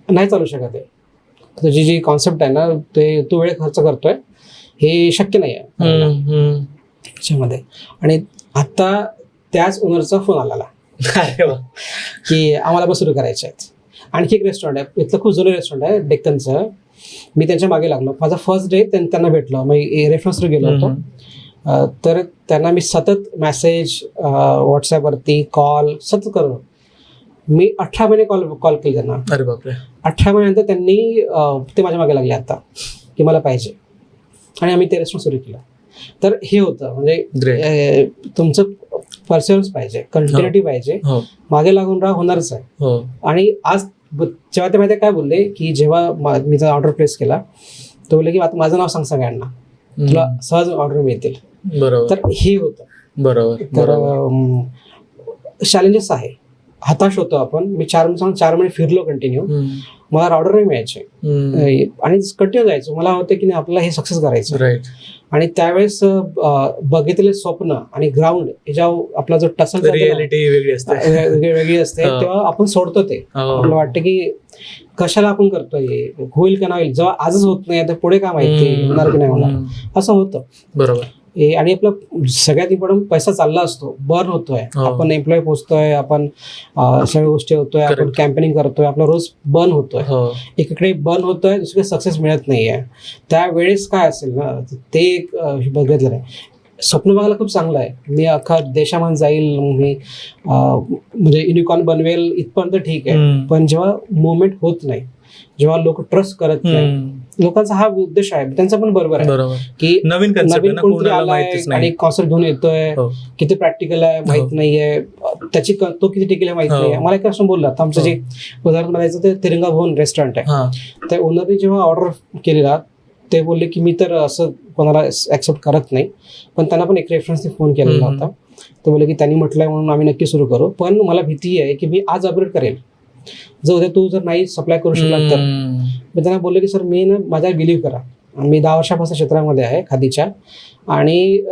नाही चालू शकत आहे, तुझी जी कॉन्सेप्ट आहे ना, ते तू वेळ खर्च करतोय, हे शक्य नाही आहे त्याच्यामध्ये. आणि आता त्याच ओनरचा फोन आला की आम्हाला पण सुरू करायचे आहेत. आणखी एक रेस्टॉरंट आहे, इथलं खूप जुनं रेस्टॉरंट आहे डेक्कनचं. मी त्यांच्या मागे लागलो. माझा फर्स्ट डे त्यांना भेटलो, मी रेफरन्सवर गेलो होतो. तर त्यांना मी सतत मेसेज, व्हॉट्सॲपवरती कॉल सतत करून मी 18 महिने कॉल केले त्यांना. अरे बापरे. 18 महिन्यानंतर त्यांनी ते माझ्या मागे लागले आता की मला पाहिजे, आणि आम्ही ते रेस्टॉरंट सुरू केलं. तर हे होतं, म्हणजे तुमचं पर्सिव्हरन्स पाहिजे, कंटिन्युटी पाहिजे, मागे लागून राहा, होणारच आहे. आणि आज जेव्हा ते माहिती काय बोलले की जेव्हा मी जर ऑर्डर प्लेस केला, तो बोलले की आता माझं नाव सांग सगळ्यांना, तुला सहज ऑर्डर मिळतील. बरोबर. तर हे होतं. बरोबर. तर चॅलेंजेस आहे, हताश होतो आपण. मी 4 महिने फिरलो कंटिन्यू, मला ऑर्डर नाही मिळायचे आणि कंटिन्यू जायचो. मला होतं की नाही, आपल्याला हे सक्सेस करायचं. आणि त्यावेळेस बघितलेले स्वप्न आणि ग्राउंड याच्यावर आपला जो टसल रियालिटी वेगळी असते, तेव्हा आपण सोडतो. ते आपल्याला वाटतं की कशाला आपण करतोय, होईल का नाही, जेव्हा आजच होत नाही तर पुढे काय माहिती होणार की नाही होणार, असं होतं. बरोबर. आणि आपला सगळ्यात इम्पॉर्टंट पैसा चालला असतो, बर्न होतोय, आपण एम्प्लॉय पोचतोय, आपण सगळ्या गोष्टी होतोय, आपण कॅम्पेनिंग करतोय, आपला रोज बर्न होतोय. एकीकडे बर्न होतोय, दुसरीकडे सक्सेस मिळत नाहीये. त्यावेळेस काय असेल ना, ते एक बघितलं आहे. स्वप्न बघायला खूप चांगलं आहे. मी अख्खा देशामध्ये जाईल, मी म्हणजे युनिकॉर्न बनवेल इथपर्यंत ठीक आहे. पण जेव्हा मुवमेंट होत नाही, जेव्हा लोक ट्रस्ट करत नाही, लोकांचा हा उद्देश आहे, त्यांचा पण बरोबर आहे की नवीन कोणतरी आलाय आणि कॉन्सेप्ट घेऊन येतोय, किती प्रॅक्टिकल आहे माहित नाहीये, त्याची तो किती टिकेल आहे माहित नाहीये. मला एक असं बोलला, आमचं जे उदाहरण म्हणायचं ते तिरंगा भवन रेस्टॉरंट आहे, त्या ओनरने जेव्हा ऑर्डर केलेला, ते बोलले की मी तर असं कोणाला ऍक्सेप्ट करत नाही, पण त्यांना पण एक रेफरन्सने फोन केलेला होता. ते बोलले की त्यांनी म्हटलंय म्हणून आम्ही नक्की सुरू करू, पण मला भीती आहे की मी आज अपग्रेड करेल, जर उद्या तू जर नाही सप्लाय करू शकला तर. मी त्यांना बोललो की सर, मी ना माझ्या बिलीव्ह करा, मी 10 वर्षापासून क्षेत्रामध्ये आहे खादीच्या, आणि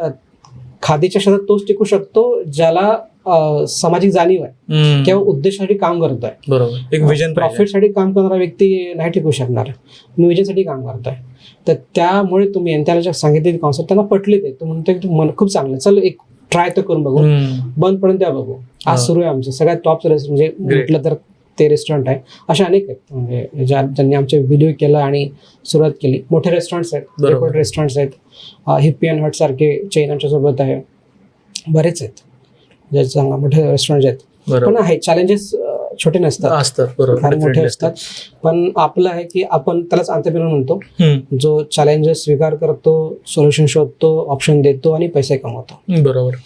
खादीच्या क्षेत्रात तोच टिकू शकतो ज्याला सामाजिक जाणीव आहे किंवा उद्देशासाठी काम करतोय. बरोबर. एक विजन, प्रॉफिटसाठी काम करणारा व्यक्ती नाही टिकू शकणार. मी विजनसाठी काम करतोय. तर त्यामुळे तुम्ही त्याला जे सांगितले कॉन्सेप्ट त्यांना पटले, ते तो म्हणतोय की मन खूप चांगलं, चल एक ट्राय तर करून बघू, बंद पडून त्या बघू. आज सुरू आहे आमचं सगळ्यात टॉप म्हणजे म्हटलं तर ते रेस्टॉरंट आहे. अशा अनेक आहेत म्हणजे ज्यांनी आमचे व्हिडिओ केला आणि सुरुवात केली. मोठे रेस्टॉरंट्स आहेत, रेस्टॉरंट्स आहेत, हिप्पी अँड हट सारखे चेन आमच्या सोबत आहे, बरेच आहेत जे चांगला मोठे रेस्टॉरंट आहेत. पण आहे चॅलेंजेस छोटे नसतात, असतात बरोबर, फार मोठे definitely असतात. पण आपलं आहे की आपण त्यालाच entrepreneur म्हणतो, जो चॅलेंजेस स्वीकार करतो, सोल्युशन शोधतो, ऑप्शन देतो आणि पैसे कमवतो. बरोबर.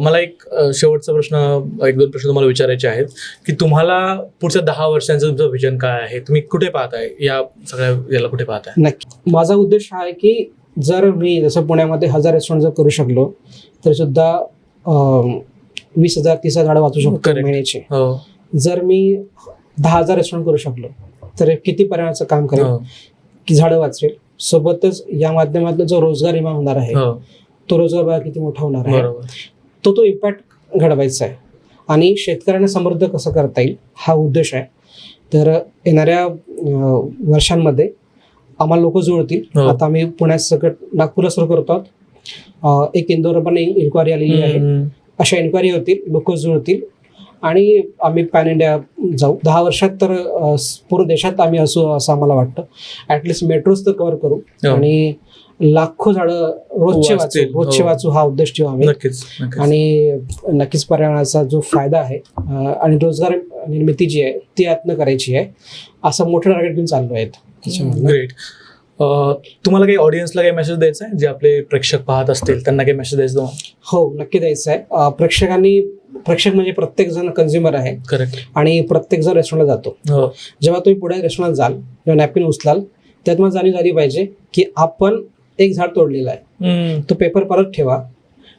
मला एक शेवटचा प्रश्न, 1-2 प्रश्न तुम्हाला विचारायचे आहेत की तुम्हाला पुढच्या 10 वर्षांचं तुमचं विजन काय आहे? तुम्ही कुठे पाहताय या सगळ्या याला, कुठे पाहताय? नक्की माझा उद्देश हा आहे की जर मी जसं पुण्यामध्ये 1000 रेस्टॉरंट जर करू शकलो तरी सुद्धा 20,000 30,000 झाडं वाचू शकतो Correct. महिन्याचे. हो, जर मी 10,000 रेस्टॉरंट करू शकलो तर किती पर्यावरणाचं काम करेल, हो, की झाडं वाचवेल. सोबतच या माध्यमातून जो रोजगार निर्माण होणार आहे हो, तो रोजगार बघा किती मोठा होणार आहे. बरोबर. तो इम्पॅक्ट घडवायचा आहे आणि शेतकऱ्यांना समृद्ध कसं करता येईल हा उद्देश आहे. तर येणाऱ्या वर्षांमध्ये आम्हाला लोक जुळतील. हो. आता आम्ही पुण्यात सकट नागपूरला सुरू करतो आहोत. एक इंदोर पण इन्क्वायरी आलेली आहे. अशा इन्क्वायरी होतील, लोक जुळतील आणि आम्ही पॅन इंडिया जाऊ. 10 वर्षात तर पूर्ण देशात आम्ही असू असं आम्हाला वाटतं. ॲटलिस्ट मेट्रोज तर कव्हर करू हो. आणि लाखो झाडं वाचतील. हो. वाचू हा उद्देश ठेवू आम्ही. नक्कीच. आणि नक्कीच पर्यावरणाचा जो फायदा आहे आणि रोजगार निर्मिती जी आहे ती यातनं करायची आहे, असं मोठं टार्गेट घेऊन चाललो आहेत. ग्रेट. तुम्हाला काही ऑडियन्सला काही मेसेज द्यायचा आहे, जे आपले प्रेक्षक पाहत असतील त्यांना काही मेसेज द्यायचा? हो, नक्की द्यायचं आहे. प्रेक्षक म्हणजे प्रत्येक जण कन्झ्युमर आहे. करेक्ट. आणि प्रत्येक जण रेस्टॉरंटला जातो. हो, जेव्हा तुम्ही पुढे रेस्टॉरंटला जाल, जेव्हा नॅपकिन उचलाल, त्यात मला जाणीव झाली पाहिजे की आपण एक झाड तोडलेलं आहे. तो पेपर परत ठेवा.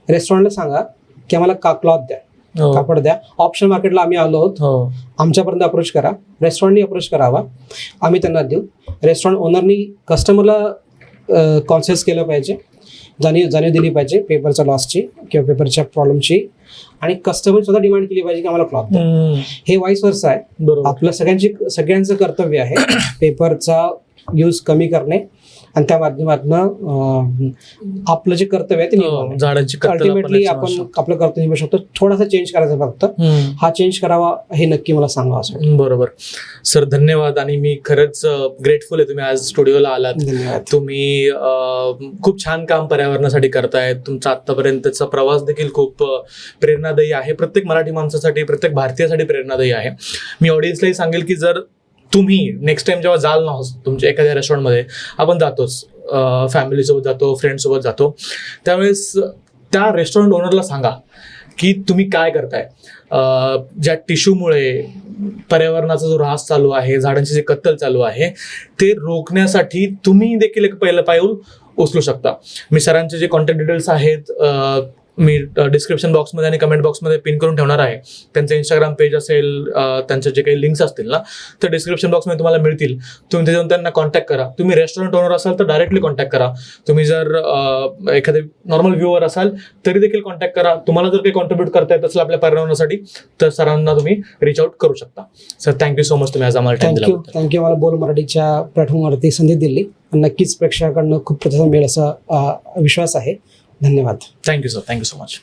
रेस्टॉरंटला सांगा की आम्हाला क्लॉथ द्या, हो, कापड द्या. ऑप्शन मार्केटला आम्ही आलो आहोत, हो, आमच्यापर्यंत अप्रोच करा. रेस्टॉरंटनी अप्रोच करावा, आम्ही त्यांना देऊ. रेस्टॉरंट ओनरनी कस्टमरला कॉन्शियस केलं पाहिजे, जाणीव दिली पाहिजे पेपरच्या लॉसची किंवा पेपरच्या प्रॉब्लेमची. आणि कस्टमर स्वतः डिमांड केली पाहिजे की आम्हाला क्लॉथ द्या. हे वाईस वर्सा आहे. बरोबर. आपलं सगळ्यांचं कर्तव्य आहे पेपरचा यूज कमी करणे आणि त्या माध्यमातून आपलं जे कर्तव्य आहे ते निभावणे. झाडांची कत्तल अल्टिमेटली आपण आपलं कर्तव्य निभावू शकतो. थोडासा चेंज करायचा फक्त. हा चेंज करावा हे नक्की मला सांगा असं. बरोबर सर, धन्यवाद. आणि मी खरंच ग्रेटफुल आहे तुम्ही आज स्टुडिओला आलात. धन्यवाद. तुम्ही खूप छान काम पर्यावरणासाठी करताय. तुमचा आतापर्यंतचा प्रवास देखील खूप प्रेरणादायी आहे. प्रत्येक मराठी माणसासाठी, प्रत्येक भारतीयासाठी प्रेरणादायी आहे. मी ऑडियन्सलाही सांगेल की जर तुम्ही नेक्स्ट टाइम जेव्हा जाल ना तुमच्या एखाद्या रेस्टॉरंटमध्ये, आपण जातोच, फॅमिलीसोबत जातो, फ्रेंड्ससोबत जातो, त्यावेळेस त्या रेस्टॉरंट ओनरला सांगा की तुम्ही काय करताय. ज्या टिश्यूमुळे पर्यावरणाचा जो ऱ्हास चालू आहे, झाडांची जी कत्तल चालू आहे, ते रोखण्यासाठी तुम्ही देखील एक पहिलं पाऊल उचलू शकता. मी सरांचे जे कॉन्टॅक्ट डिटेल्स आहेत मी डिस्क्रिप्शन बॉक्समध्ये आणि कमेंट बॉक्समध्ये पिन करून ठेवणार आहे. त्यांचं इंस्टाग्राम पेज असेल, त्यांचे जे काही लिंक्स असतील ना, तर डिस्क्रिप्शन बॉक्समध्ये तुम्हाला मिळतील. तुम्ही ते जाऊन त्यांना कॉन्टॅक्ट करा. तुम्ही रेस्टॉरंट ओनर असाल तर डायरेक्टली कॉन्टॅक्ट करा. तुम्ही जर एखादे नॉर्मल व्ह्यूअर असाल तरी देखील कॉन्टॅक्ट करा. तुम्हाला जर काही कॉन्ट्रीब्यूट करता येत असेल आपल्या पर्यावरणासाठी तर सरांना तुम्ही रिच आउट करू शकता. सर, थँक्यू सो मच, तुम्ही आज आम्हाला टाइम दिला. थँक्यू. मला बोल मराठीच्या प्लॅटफॉर्मवरती संधी दिली. नक्कीच प्रेक्षकांकडनं खूप प्रतिसाद मिळेल असा विश्वास आहे. धन्यवाद. Thank you sir, thank you so much.